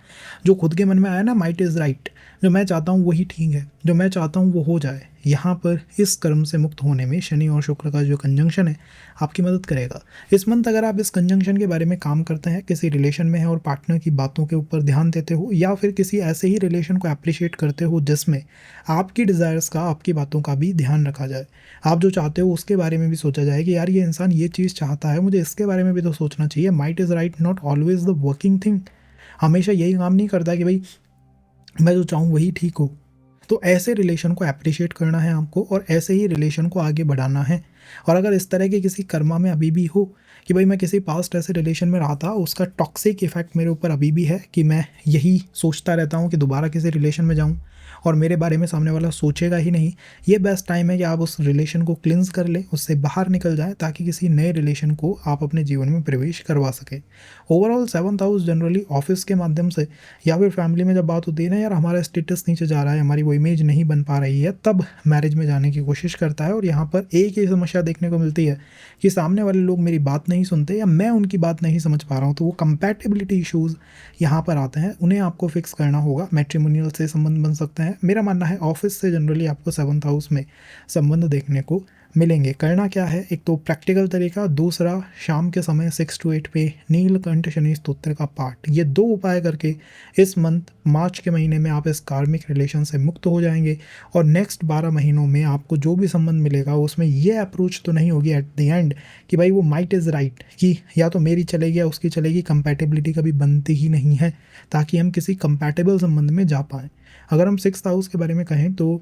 जो खुद के मन में आया ना, माइट इज़ राइट, जो मैं चाहता हूँ वही ठीक है, जो मैं चाहता हूँ वो हो जाए। यहाँ पर इस कर्म से मुक्त होने में शनि और शुक्र का जो कंजंक्शन है आपकी मदद करेगा। इस मंथ अगर आप इस कंजंक्शन के बारे में काम करते हैं, किसी रिलेशन में हैं और पार्टनर की बातों के ऊपर ध्यान देते हो, या फिर किसी ऐसे ही रिलेशन को अप्रिशिएट करते हो जिसमें आपकी डिज़ायर्स का, आपकी बातों का भी ध्यान रखा जाए, आप जो चाहते हो उसके बारे में भी सोचा जाए कि यार ये इंसान ये चीज़ चाहता है, मुझे इसके बारे में भी तो सोचना चाहिए। Might is right not always the working thing. हमेशा यही काम नहीं करता कि भाई मैं जो चाहूँ वही ठीक हो। तो ऐसे रिलेशन को अप्रिशिएट करना है आपको और ऐसे ही रिलेशन को आगे बढ़ाना है। और अगर इस तरह के किसी कर्मा में अभी भी हो कि भाई मैं किसी पास्ट ऐसे रिलेशन में रहा था, उसका टॉक्सिक इफेक्ट मेरे ऊपर अभी भी है कि मैं यही सोचता रहता हूँ कि दोबारा किसी रिलेशन में जाऊँ और मेरे बारे में सामने वाला सोचेगा ही नहीं, ये बेस्ट टाइम है कि आप उस रिलेशन को क्लिंस कर लें, उससे बाहर निकल जाएं, ताकि किसी नए रिलेशन को आप अपने जीवन में प्रवेश करवा सकें। Overall 7th house generally office के माध्यम से या फिर फैमिली में जब बात होती है ना, यार हमारा स्टेटस नीचे जा रहा है, हमारी वो इमेज नहीं बन पा रही है, तब मैरिज में जाने की कोशिश करता है। और यहाँ पर एक ही समस्या देखने को मिलती है कि सामने वाले लोग मेरी बात नहीं सुनते या मैं उनकी बात नहीं समझ पा रहा हूँ, तो वो कंपैटिबिलिटी इश्यूज़ यहाँ पर आते हैं, उन्हें आपको फिक्स करना होगा। मैट्रिमोनियल से संबंध बन सकते हैं। मेरा मानना है ऑफिस से जनरली आपको 7th हाउस में संबंध देखने को मिलेंगे। करना क्या है, एक तो प्रैक्टिकल तरीका, दूसरा शाम के समय 6 to 8 पे नीलकंठ शनि स्तोत्र का पाठ। ये 2 उपाय करके इस मंथ मार्च के महीने में आप इस कार्मिक रिलेशन से मुक्त हो जाएंगे। और नेक्स्ट 12 महीनों में आपको जो भी संबंध मिलेगा उसमें ये अप्रोच तो नहीं होगी एट द एंड कि भाई वो माइट इज़ राइट, कि या तो मेरी चलेगी या उसकी चलेगी। कंपैटिबिलिटी कभी बनती ही नहीं है ताकि हम किसी कंपैटिबल संबंध में जा पाएँ। अगर हम 6th हाउस के बारे में कहें तो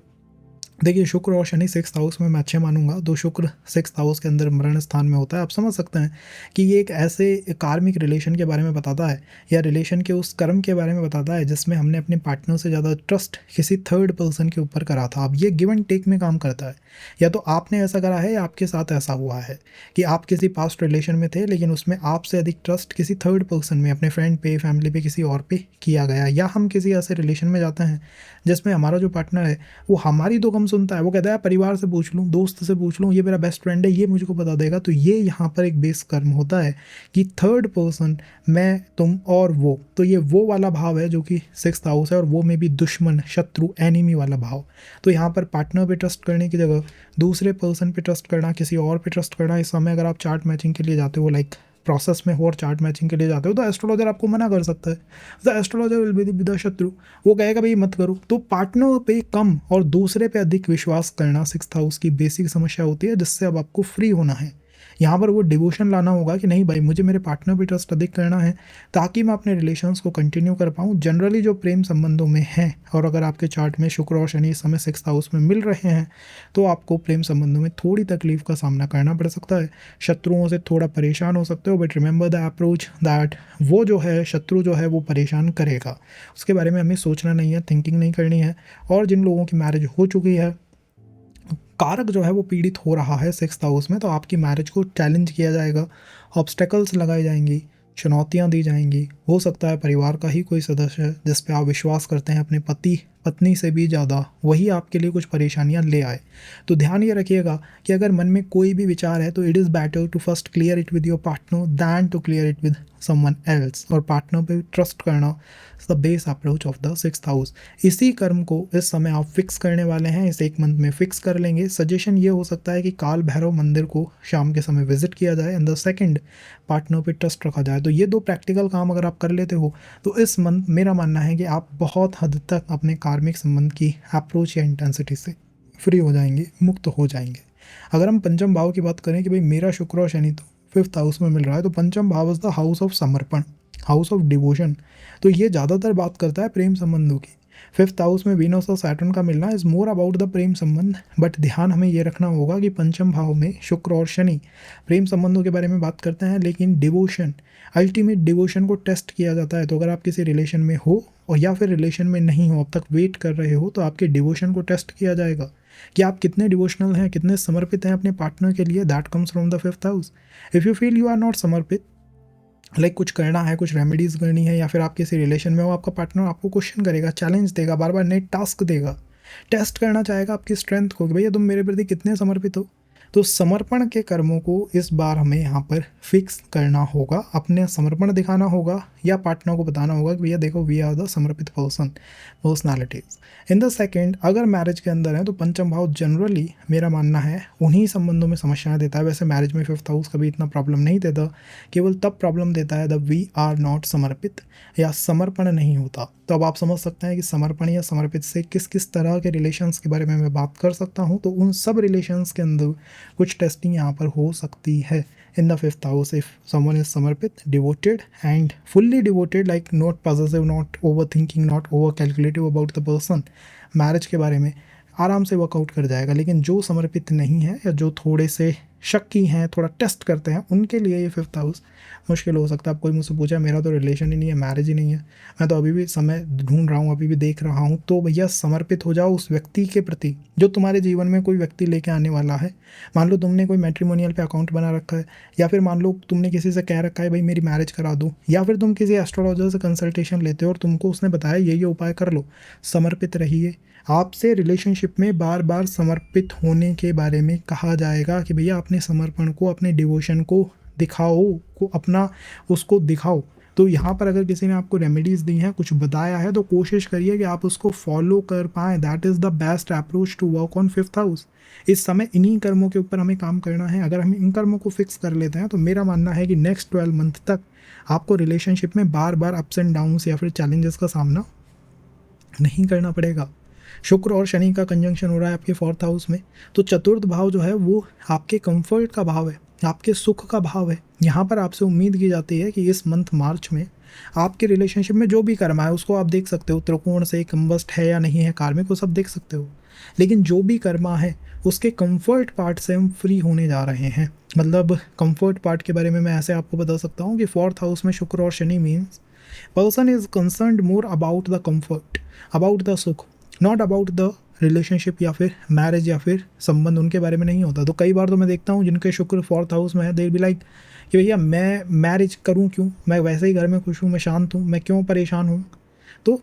देखिए, शुक्र और शनि 6th हाउस में मैं अच्छे मानूंगा। दो शुक्र 6th हाउस के अंदर मरण स्थान में होता है। आप समझ सकते हैं कि ये एक ऐसे कार्मिक रिलेशन के बारे में बताता है या रिलेशन के उस कर्म के बारे में बताता है जिसमें हमने अपने पार्टनर से ज़्यादा ट्रस्ट किसी थर्ड पर्सन के ऊपर करा था। अब ये गिव एंड टेक में काम करता है, या तो आपने ऐसा करा है या आपके साथ ऐसा हुआ है कि आप किसी पास्ट रिलेशन में थे लेकिन उसमें आपसे अधिक ट्रस्ट किसी थर्ड पर्सन में, अपने फ्रेंड पे, फैमिली पे, किसी और पे किया गया। या हम किसी ऐसे रिलेशन में जाते हैं जिसमें हमारा जो पार्टनर है वो हमारी तो कम सुनता है, वो कहता है परिवार से पूछ लूँ, दोस्त से पूछ लूँ, ये मेरा बेस्ट फ्रेंड है, ये मुझको बता देगा। तो ये यहाँ पर एक बेस कर्म होता है कि थर्ड पर्सन, मैं, तुम और वो, तो ये वो वाला भाव है जो कि 6th हाउस है, और वो में भी दुश्मन, शत्रु, एनिमी वाला भाव। तो यहाँ पर पार्टनर पे ट्रस्ट करने की जगह दूसरे पर्सन पे ट्रस्ट करना, किसी और पे ट्रस्ट करना। इस समय अगर आप चार्ट मैचिंग के लिए जाते हो, लाइक प्रोसेस में हो और चार्ट मैचिंग के लिए जाते हो, तो एस्ट्रोलॉजर आपको मना कर सकता है। The astrologer will be the शत्रु, वो कहेगा भाई मत करो। तो पार्टनर पे कम और दूसरे पे अधिक विश्वास करना 6th हाउस की बेसिक समस्या होती है, जिससे अब आपको फ्री होना है। यहाँ पर वो डिवोशन लाना होगा कि नहीं भाई, मुझे मेरे पार्टनर पे ट्रस्ट अधिक करना है ताकि मैं अपने रिलेशंस को कंटिन्यू कर पाऊँ। जनरली जो प्रेम संबंधों में हैं, और अगर आपके चार्ट में शुक्र और शनि इस समय 6th हाउस में मिल रहे हैं, तो आपको प्रेम संबंधों में थोड़ी तकलीफ का सामना करना पड़ सकता है, शत्रुओं से थोड़ा परेशान हो सकते हो। But remember the approach that वो जो है शत्रु जो है वो परेशान करेगा, उसके बारे में हमें सोचना नहीं है, थिंकिंग नहीं करनी है। और जिन लोगों की मैरिज हो चुकी है, कारक जो है वो पीड़ित हो रहा है 6th हाउस में, तो आपकी मैरिज को चैलेंज किया जाएगा, ऑब्स्टेकल्स लगाई जाएंगी, चुनौतियां दी जाएंगी। हो सकता है परिवार का ही कोई सदस्य है जिस पे आप विश्वास करते हैं अपने पति पत्नी से भी ज़्यादा, वही आपके लिए कुछ परेशानियां ले आए। तो ध्यान ये रखिएगा कि अगर मन में कोई भी विचार है तो it is better to first clear it with your partner than to clear it with someone else. और पार्टनर पे ट्रस्ट करना is the base approach of the 6th house. इसी कर्म को इस समय आप फिक्स करने वाले हैं, इस एक मंथ में फिक्स कर लेंगे। सजेशन ये हो सकता है कि काल भैरव मंदिर को शाम के समय विजिट किया जाए, एंड द सेकंड पार्टनर पे ट्रस्ट रखा जाए। तो ये 2 प्रैक्टिकल काम अगर आप कर लेते हो तो इस मंथ मेरा मानना है कि आप बहुत हद तक अपने कार्मिक संबंध की अप्रोच या इंटेंसिटी से फ्री हो जाएंगे, मुक्त हो जाएंगे। अगर हम पंचम भाव की बात करें कि भाई मेरा शुक्र और शनि तो 5th हाउस में मिल रहा है, तो पंचम भाव इज द हाउस ऑफ समर्पण, हाउस ऑफ डिवोशन। तो ये ज़्यादातर बात करता है प्रेम संबंधों की। 5th हाउस में वीनस और सैटर्न का मिलना इज मोर अबाउट द प्रेम संबंध। बट ध्यान हमें ये रखना होगा कि पंचम भाव में शुक्र और शनि प्रेम संबंधों के बारे में बात करते हैं, लेकिन डिवोशन, अल्टीमेट डिवोशन को टेस्ट किया जाता है। तो अगर आप किसी रिलेशन में हो और या फिर रिलेशन में नहीं हो, अब तक वेट कर रहे हो, तो आपके डिवोशन को टेस्ट किया जाएगा कि आप कितने डिवोशनल हैं, कितने समर्पित हैं अपने पार्टनर के लिए। That comes from the 5th house. If you feel you are not समर्पित, लाइक कुछ करना है, कुछ रेमेडीज़ करनी है, या फिर आप किसी रिलेशन में हो, आपका पार्टनर आपको क्वेश्चन करेगा, चैलेंज देगा, बार बार नए टास्क देगा, टेस्ट करना चाहेगा आपकी स्ट्रेंथ को कि भैया तुम मेरे प्रति कितने समर्पित हो। तो समर्पण के कर्मों को इस बार हमें यहाँ पर फिक्स करना होगा, अपने समर्पण दिखाना होगा, या पार्टनर को बताना होगा कि भैया देखो वी आर द समर्पित पर्सनालिटीज़। इन द सेकेंड, अगर मैरिज के अंदर है तो पंचम भाव जनरली मेरा मानना है उन्हीं संबंधों में समस्याएं देता है। वैसे मैरिज में 5th हाउस कभी इतना प्रॉब्लम नहीं देता, केवल तब प्रॉब्लम देता है जब वी आर नॉट समर्पित या समर्पण नहीं होता। तो अब आप समझ सकते हैं कि समर्पण या समर्पित से किस किस तरह के रिलेशंस के बारे में मैं बात कर सकता हूँ। तो उन सब रिलेशंस के अंदर कुछ टेस्टिंग यहाँ पर हो सकती है। In the 5th house, if someone is समर्पित, devoted and fully devoted, like not possessive, not over thinking, not over calculative about the person, marriage के बारे में आराम से वर्कआउट कर जाएगा। लेकिन जो समर्पित नहीं है या जो थोड़े से शक्की हैं, थोड़ा टेस्ट करते हैं, उनके लिए ये 5th हाउस मुश्किल हो सकता है। अब कोई मुझसे पूछा मेरा तो रिलेशन ही नहीं है, मैरिज ही नहीं है, मैं तो अभी भी समय ढूंढ रहा हूँ, अभी भी देख रहा हूँ, तो भैया समर्पित हो जाओ उस व्यक्ति के प्रति जो तुम्हारे जीवन में कोई व्यक्ति लेके आने वाला है। मान लो तुमने कोई मैट्रिमोनियल पे अकाउंट बना रखा है, या फिर मान लो तुमने किसी से कह रखा है भाई मेरी मैरिज करा दो, या फिर तुम किसी एस्ट्रोलॉजर से कंसल्टेशन लेते हो और तुमको उसने बताया ये उपाय कर लो। समर्पित रहिए। आपसे रिलेशनशिप में बार बार समर्पित होने के बारे में कहा जाएगा कि भैया अपने समर्पण को, अपने डिवोशन को दिखाओ, को अपना उसको दिखाओ। तो यहाँ पर अगर किसी ने आपको रेमेडीज़ दी हैं, कुछ बताया है, तो कोशिश करिए कि आप उसको फॉलो कर पाएँ। That is the best approach to work on 5th house. इस समय इन्हीं कर्मों के ऊपर हमें काम करना है। अगर हम इन कर्मों को फिक्स कर लेते हैं तो मेरा मानना है कि नेक्स्ट 12 मंथ तक आपको रिलेशनशिप में बार बार अप्स एंड डाउन्स या फिर चैलेंजेस का सामना नहीं करना पड़ेगा। शुक्र और शनि का कंजंक्शन हो रहा है आपके 4th हाउस में, तो चतुर्थ भाव जो है वो आपके कंफर्ट का भाव है, आपके सुख का भाव है। यहाँ पर आपसे उम्मीद की जाती है कि इस मंथ मार्च में आपके रिलेशनशिप में जो भी कर्म है उसको आप देख सकते हो, त्रिकोण से कंबस्ट है या नहीं है, कार्मिक को सब देख सकते हो, लेकिन जो भी कर्मा है उसके कंफर्ट पार्ट से हम फ्री होने जा रहे हैं। मतलब कंफर्ट पार्ट के बारे में मैं ऐसे आपको बता सकता हूँ कि 4th हाउस में शुक्र और Shani means person is concerned more about the comfort, about the सुख, नॉट अबाउट द रिलेशनशिप या फिर मैरिज या फिर संबंध, उनके बारे में नहीं होता। तो कई बार तो मैं देखता हूँ जिनके शुक्र 4th हाउस में है, दे बी लाइक कि भैया मैं मैरिज करूँ क्यों, मैं वैसे ही घर में खुश हूँ, मैं शांत हूँ, मैं क्यों परेशान हूँ। तो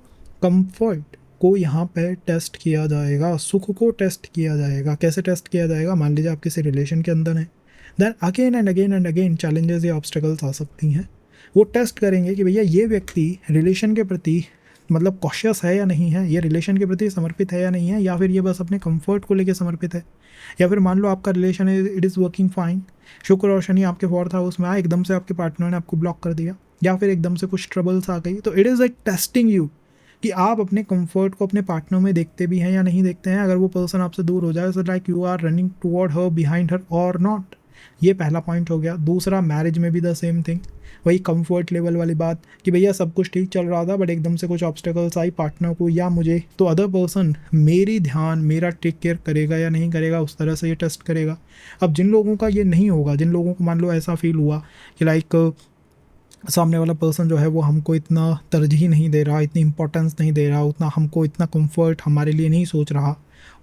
कंफर्ट को यहाँ पे टेस्ट किया जाएगा, सुख को टेस्ट किया जाएगा। कैसे टेस्ट किया जाएगा? मान लीजिए आप किसी रिलेशन के अंदर हैं, then again and again challenges या ऑब्स्टेकल्स आ सकती हैं। वो टेस्ट करेंगे कि भैया ये व्यक्ति रिलेशन के प्रति मतलब कॉशियस है या नहीं है, ये रिलेशन के प्रति समर्पित है या नहीं है, या फिर ये बस अपने कंफर्ट को लेके समर्पित है। या फिर मान लो आपका रिलेशन है, इट इज़ वर्किंग फाइन, शुक्र और शनि आपके 4th हाउस में आए, एकदम से आपके पार्टनर ने आपको ब्लॉक कर दिया, या फिर एकदम से कुछ ट्रबल्स आ गई, तो it is like testing you कि आप अपने कंफर्ट को अपने पार्टनर में देखते भी हैं या नहीं देखते हैं। अगर वो पर्सन आपसे दूर हो जाए, so like you are running toward her, behind her और नॉट। ये पहला पॉइंट हो गया। दूसरा, मैरिज में भी द सेम थिंग, वही कंफर्ट लेवल वाली बात कि भैया सब कुछ ठीक चल रहा था बट एकदम से कुछ ऑब्स्टेकल्स आई पार्टनर को या मुझे, तो अदर पर्सन मेरी ध्यान, मेरा टेक केयर करेगा या नहीं करेगा, उस तरह से ये टेस्ट करेगा। अब जिन लोगों का ये नहीं होगा, जिन लोगों को मान लो ऐसा फील हुआ कि लाइक सामने वाला पर्सन जो है वो हमको इतना तरजीह नहीं दे रहा, इतनी इंपॉर्टेंस नहीं दे रहा, उतना हमको इतना कंफर्ट हमारे लिए नहीं सोच रहा,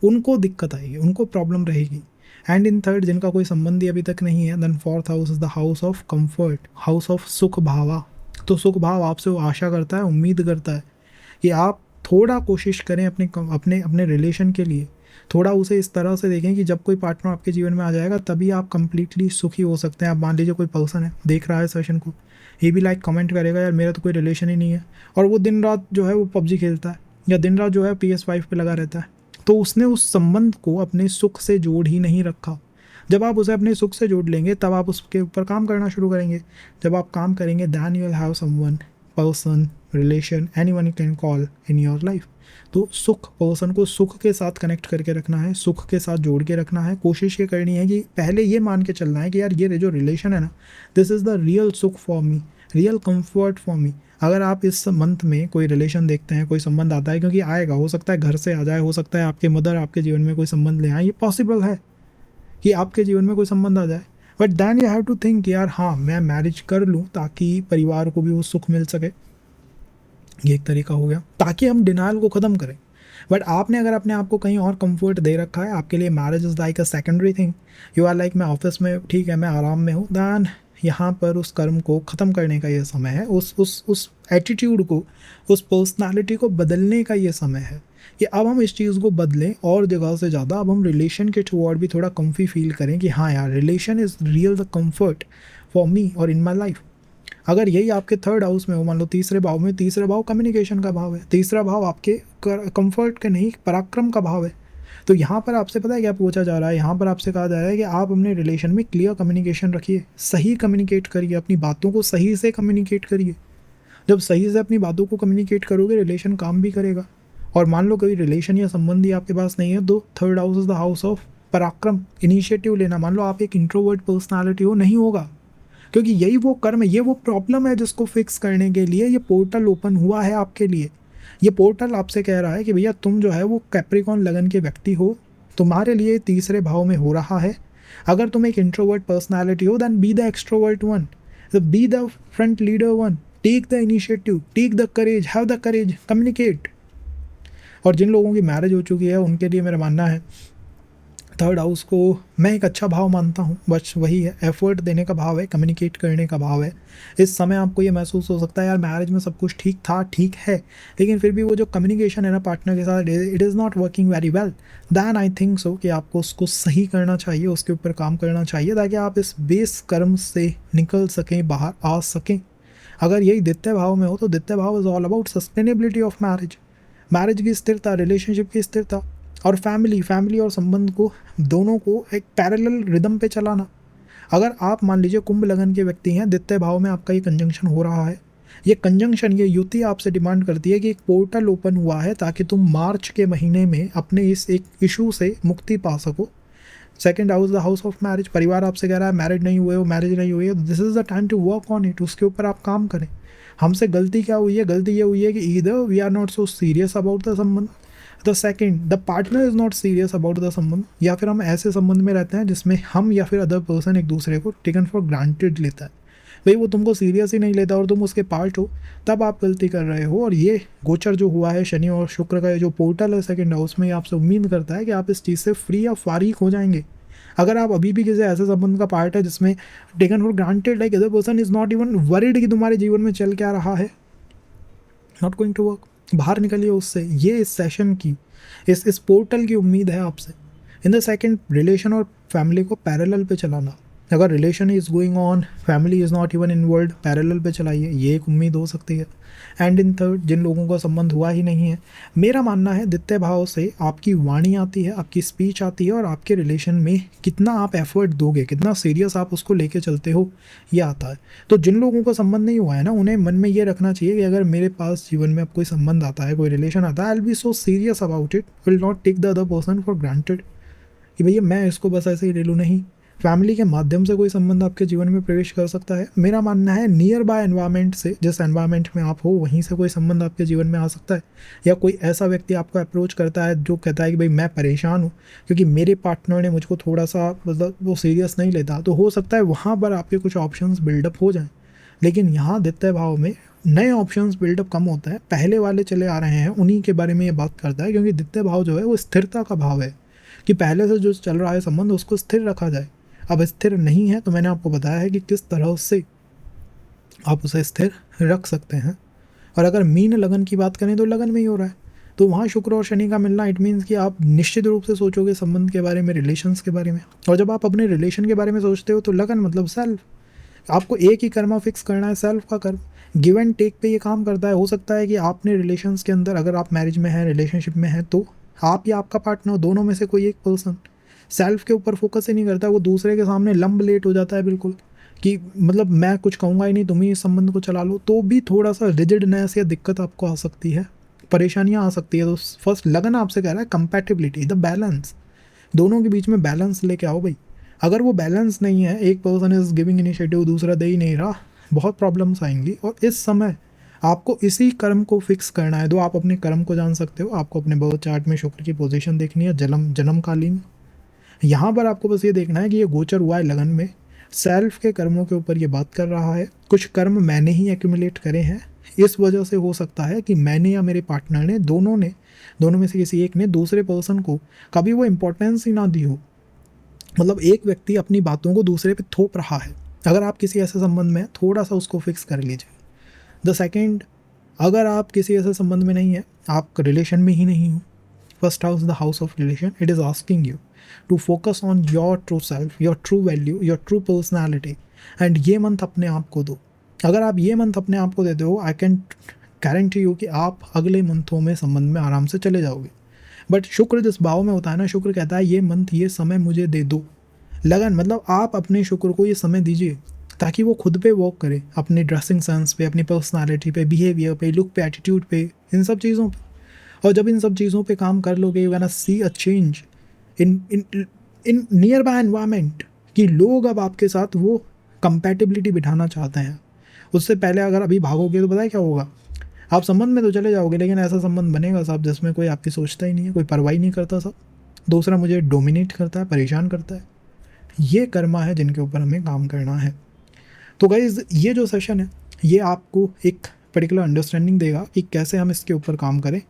उनको दिक्कत आएगी, उनको प्रॉब्लम रहेगी। एंड इन थर्ड, जिनका कोई संबंधी अभी तक नहीं है, then 4th house is the house of comfort, house of सुख भावा। तो सुख भाव आपसे वो आशा करता है, उम्मीद करता है कि आप थोड़ा कोशिश करें अपने रिलेशन के लिए, थोड़ा उसे इस तरह से देखें कि जब कोई पार्टनर आपके जीवन में आ जाएगा तभी आप कंप्लीटली सुखी हो सकते हैं। आप मान लीजिए कोई पर्सन है, देख रहा है सेशन को, ये भी लाइक कमेंट करेगा यार मेरा तो कोई रिलेशन ही नहीं है, और वो दिन रात जो है वो पबजी खेलता है या दिन रात जो है PS5 पे लगा रहता है, तो उसने उस संबंध को अपने सुख से जोड़ ही नहीं रखा। जब आप उसे अपने सुख से जोड़ लेंगे तब आप उसके ऊपर काम करना शुरू करेंगे। जब आप काम करेंगे, then you will have someone, person, relation, anyone you can call in your life. तो सुख, पर्सन को सुख के साथ कनेक्ट करके रखना है, सुख के साथ जोड़ के रखना है। कोशिश ये करनी है कि पहले ये मान के चलना है कि यार ये जो रिलेशन है ना, दिस इज़ द रियल सुख for me, real comfort for me. अगर आप इस मंथ में कोई रिलेशन देखते हैं, कोई संबंध आता है, क्योंकि आएगा, हो सकता है घर से आ जाए, हो सकता है आपके मदर आपके जीवन में कोई संबंध ले आए, ये पॉसिबल है कि आपके जीवन में कोई संबंध आ जाए, but then you have to think यार हाँ मैं मैरिज कर लूँ ताकि परिवार को भी वो सुख मिल सके। ये एक तरीका हो गया ताकि हम डिनाइल को ख़त्म करें। बट आपने अगर अपने आप को कहीं और कंफर्ट दे रखा है, आपके लिए marriage is like a secondary thing, you are like मैं ऑफिस में ठीक है, मैं आराम में हूँ, दैन यहाँ पर उस कर्म को ख़त्म करने का ये समय है, उस एटीट्यूड को, उस पर्सनालिटी को बदलने का ये समय है कि अब हम इस चीज़ को बदलें, और जगह से ज़्यादा अब हम रिलेशन के टुवर्ड भी थोड़ा कम्फी फील करें कि हाँ यार relation is real the comfort for me और इन माई लाइफ। अगर यही आपके 3rd हाउस में हो, मान लो तीसरे भाव में, तीसरा भाव कम्युनिकेशन का भाव है, तीसरा भाव आपके कंफर्ट का नहीं पराक्रम का भाव है, तो यहाँ पर आपसे पता है क्या पूछा जा रहा है, यहाँ पर आपसे कहा जा रहा है कि आप अपने रिलेशन में क्लियर कम्युनिकेशन रखिए, सही कम्युनिकेट करिए, अपनी बातों को सही से कम्युनिकेट करिए। जब सही से अपनी बातों को कम्युनिकेट करोगे, रिलेशन काम भी करेगा। और मान लो कोई रिलेशन या संबंधी आपके पास नहीं है, तो 3rd house is the house of पराक्रम, इनिशिएटिव लेना। मान लो आप एक इंट्रोवर्ट पर्सनालिटी हो, नहीं होगा, क्योंकि यही वो कर्म है, ये वो प्रॉब्लम है जिसको फिक्स करने के लिए ये पोर्टल ओपन हुआ है आपके लिए। ये पोर्टल आपसे कह रहा है कि भैया तुम जो है वो कैप्रिकॉन लगन के व्यक्ति हो, तुम्हारे लिए तीसरे भाव में हो रहा है, अगर तुम एक इंट्रोवर्ट पर्सनैलिटी हो, then be the extrovert one, be the front leader one, take the initiative, take the courage, have the courage, communicate. और जिन लोगों की मैरिज हो चुकी है उनके लिए मेरा मानना है थर्ड हाउस को मैं एक अच्छा भाव मानता हूँ, बस वही है, एफर्ट देने का भाव है, कम्युनिकेट करने का भाव है। इस समय आपको ये महसूस हो सकता है यार मैरिज में सब कुछ ठीक था, ठीक है, लेकिन फिर भी वो जो कम्युनिकेशन है ना पार्टनर के साथ, it is not working very well, then I think so कि आपको उसको सही करना चाहिए, उसके ऊपर काम करना चाहिए, ताकि आप इस बेस कर्म से निकल सकें, बाहर आ सकें। अगर यही द्वितीय भाव में हो तो द्वितीय भाव is all about sustainability of marriage, marriage की स्थिरता, रिलेशनशिप की स्थिरता, और फैमिली और संबंध को दोनों को एक पैरेलल रिदम पे चलाना। अगर आप मान लीजिए कुंभ लगन के व्यक्ति हैं, द्वितीय भाव में आपका ये कंजंक्शन हो रहा है, ये कंजंक्शन, ये युति आपसे डिमांड करती है कि एक पोर्टल ओपन हुआ है ताकि तुम मार्च के महीने में अपने इस एक इशू से मुक्ति पा सको। Second house the house of marriage, परिवार आपसे कह रहा है मैरिज नहीं हुए हो, मैरिज नहीं हुई है, this is the time to work on it, उसके ऊपर आप काम करें। हमसे गलती क्या हुई है? गलती ये हुई है कि either we are not so serious about the संबंध, the second the partner is not serious about the संबंध, या फिर हम ऐसे संबंध में रहते हैं जिसमें हम या फिर अदर पर्सन एक दूसरे को टेकन फॉर ग्रांटेड लेता है, भाई वो तुमको सीरियस ही नहीं लेता और तुम उसके पार्ट हो, तब आप गलती कर रहे हो। और ये गोचर जो हुआ है शनि और शुक्र का, जो पोर्टल है सेकंड हाउस में, आपसे उम्मीद करता है कि आप इस चीज़ से फ्री या फारिग हो जाएंगे। अगर आप अभी भी किसी ऐसे संबंध का पार्ट है जिसमें taken for granted, like other person is not even worried कि तुम्हारे जीवन में चल क्या रहा है, नॉट गोइंग टू वर्क, बाहर निकलिए उससे। ये इस सेशन की, इस पोर्टल की उम्मीद है आपसे। इन द सेकेंड, रिलेशन और फैमिली को पैरेलल पे चलाना। अगर relation is going on, family is not even involve, parallel पे चलाइए, ये एक उम्मीद हो सकती है। एंड इन थर्ड, जिन लोगों का संबंध हुआ ही नहीं है, मेरा मानना है द्वितीय भाव से आपकी वाणी आती है, आपकी स्पीच आती है, और आपके रिलेशन में कितना आप एफर्ट दोगे, कितना सीरियस आप उसको लेके चलते हो, ये आता है। तो जिन लोगों का संबंध नहीं हुआ है ना, उन्हें मन में ये रखना चाहिए कि अगर मेरे पास जीवन में अब कोई संबंध आता है, कोई रिलेशन आता है, I will be so serious about it, will not take the other person for granted कि भैया मैं इसको बस ऐसे ही ले लूँ। नहीं, फैमिली के माध्यम से कोई संबंध आपके जीवन में प्रवेश कर सकता है। मेरा मानना है नियर बाय एनवायरनमेंट से, जिस एनवायरनमेंट में आप हो वहीं से कोई संबंध आपके जीवन में आ सकता है। या कोई ऐसा व्यक्ति आपको अप्रोच करता है जो कहता है कि भाई मैं परेशान हूँ क्योंकि मेरे पार्टनर ने मुझको थोड़ा सा मतलब वो सीरियस नहीं लेता, तो हो सकता है वहाँ पर आपके कुछ ऑप्शंस बिल्डअप हो जाएँ। लेकिन यहाँ द्वितीय भाव में नए ऑप्शंस बिल्डअप कम होता है, पहले वाले चले आ रहे हैं उन्हीं के बारे में ये बात करता है, क्योंकि द्वितीय भाव जो है वो स्थिरता का भाव है कि पहले से जो चल रहा है संबंध उसको स्थिर रखा जाए। अब स्थिर नहीं है तो मैंने आपको बताया है कि किस तरह से आप उसे स्थिर रख सकते हैं। और अगर मीन लगन की बात करें तो लगन में ही हो रहा है, तो वहाँ शुक्र और शनि का मिलना, इट मीन्स कि आप निश्चित रूप से सोचोगे संबंध के बारे में, रिलेशंस के बारे में। और जब आप अपने रिलेशन के बारे में सोचते हो तो लगन मतलब सेल्फ, आपको एक ही कर्मा फिक्स करना है, सेल्फ का कर्म, गिव एंड टेक पे ये काम करता है। हो सकता है कि आपने रिलेशंस के अंदर, अगर आप मैरिज में हैं, रिलेशनशिप में हैं, तो आप या आपका पार्टनर, दोनों में से कोई एक पर्सन सेल्फ के ऊपर फोकस ही नहीं करता, वो दूसरे के सामने लंब लेट हो जाता है बिल्कुल, कि मतलब मैं कुछ कहूँगा ही नहीं, तुम ही इस संबंध को चला लो, तो भी थोड़ा सा रिजिडनेस या दिक्कत आपको आ सकती है, परेशानियाँ आ सकती है। तो फर्स्ट लगन आपसे कह रहा है कंपैटिबिलिटी, द बैलेंस, दोनों के बीच में बैलेंस लेके आओ भाई। अगर वो बैलेंस नहीं है, एक पर्सन इज गिविंग इनिशिएटिव, दूसरा दे ही नहीं रहा, बहुत प्रॉब्लम्स आएंगी। और इस समय आपको इसी कर्म को फिक्स करना है। आप अपने कर्म को जान सकते हो, आपको अपने बर्थ चार्ट में शुक्र की पोजीशन देखनी है, जन्मकालीन। यहाँ पर आपको बस ये देखना है कि ये गोचर हुआ है लगन में, सेल्फ के कर्मों के ऊपर ये बात कर रहा है। कुछ कर्म मैंने ही एक्यूमुलेट करे हैं, इस वजह से हो सकता है कि मैंने या मेरे पार्टनर ने, दोनों में से किसी एक ने दूसरे पर्सन को कभी वो इम्पोर्टेंस ही ना दी हो। मतलब एक व्यक्ति अपनी बातों को दूसरे पे थोप रहा है। अगर आप किसी ऐसे संबंध में, थोड़ा सा उसको फिक्स कर लीजिए। द सेकेंड, अगर आप किसी ऐसे संबंध में नहीं है, आप रिलेशन में ही नहीं हो, first house the house of relation, it is asking you to focus on your true self, your true value, your true personality. And ये मंथ अपने आप को दो। अगर आप ये मंथ अपने आप को देते हो, आई कैन गारंटी यू कि आप अगले मंथों में संबंध में आराम से चले जाओगे। बट शुक्र जिस भाव में होता है ना, शुक्र कहता है ये मंथ, ये समय मुझे दे दो। लगन मतलब आप अपने शुक्र को ये समय दीजिए ताकि वो खुद पे वर्क करे, अपनी ड्रेसिंग सेंस पे, अपनी पर्सनालिटी पे, बिहेवियर पे, लुक पे, एटीट्यूड पे, इन सब चीज़ों पे। और जब इन सब चीज़ों पे काम कर लोगे, you can see a change in near by environment, कि लोग अब आपके साथ वो कंपैटिबिलिटी बिठाना चाहते हैं। उससे पहले अगर अभी भागोगे तो पता है क्या होगा, आप संबंध में तो चले जाओगे, लेकिन ऐसा संबंध बनेगा साहब जिसमें कोई आपकी सोचता ही नहीं है, कोई परवाही नहीं करता, सब दूसरा मुझे डोमिनेट करता है, परेशान करता है। ये कर्मा है जिनके ऊपर हमें काम करना है। तो गाइज ये जो सेशन है ये आपको एक पर्टिकुलर अंडरस्टैंडिंग देगा कि कैसे हम इसके ऊपर काम करें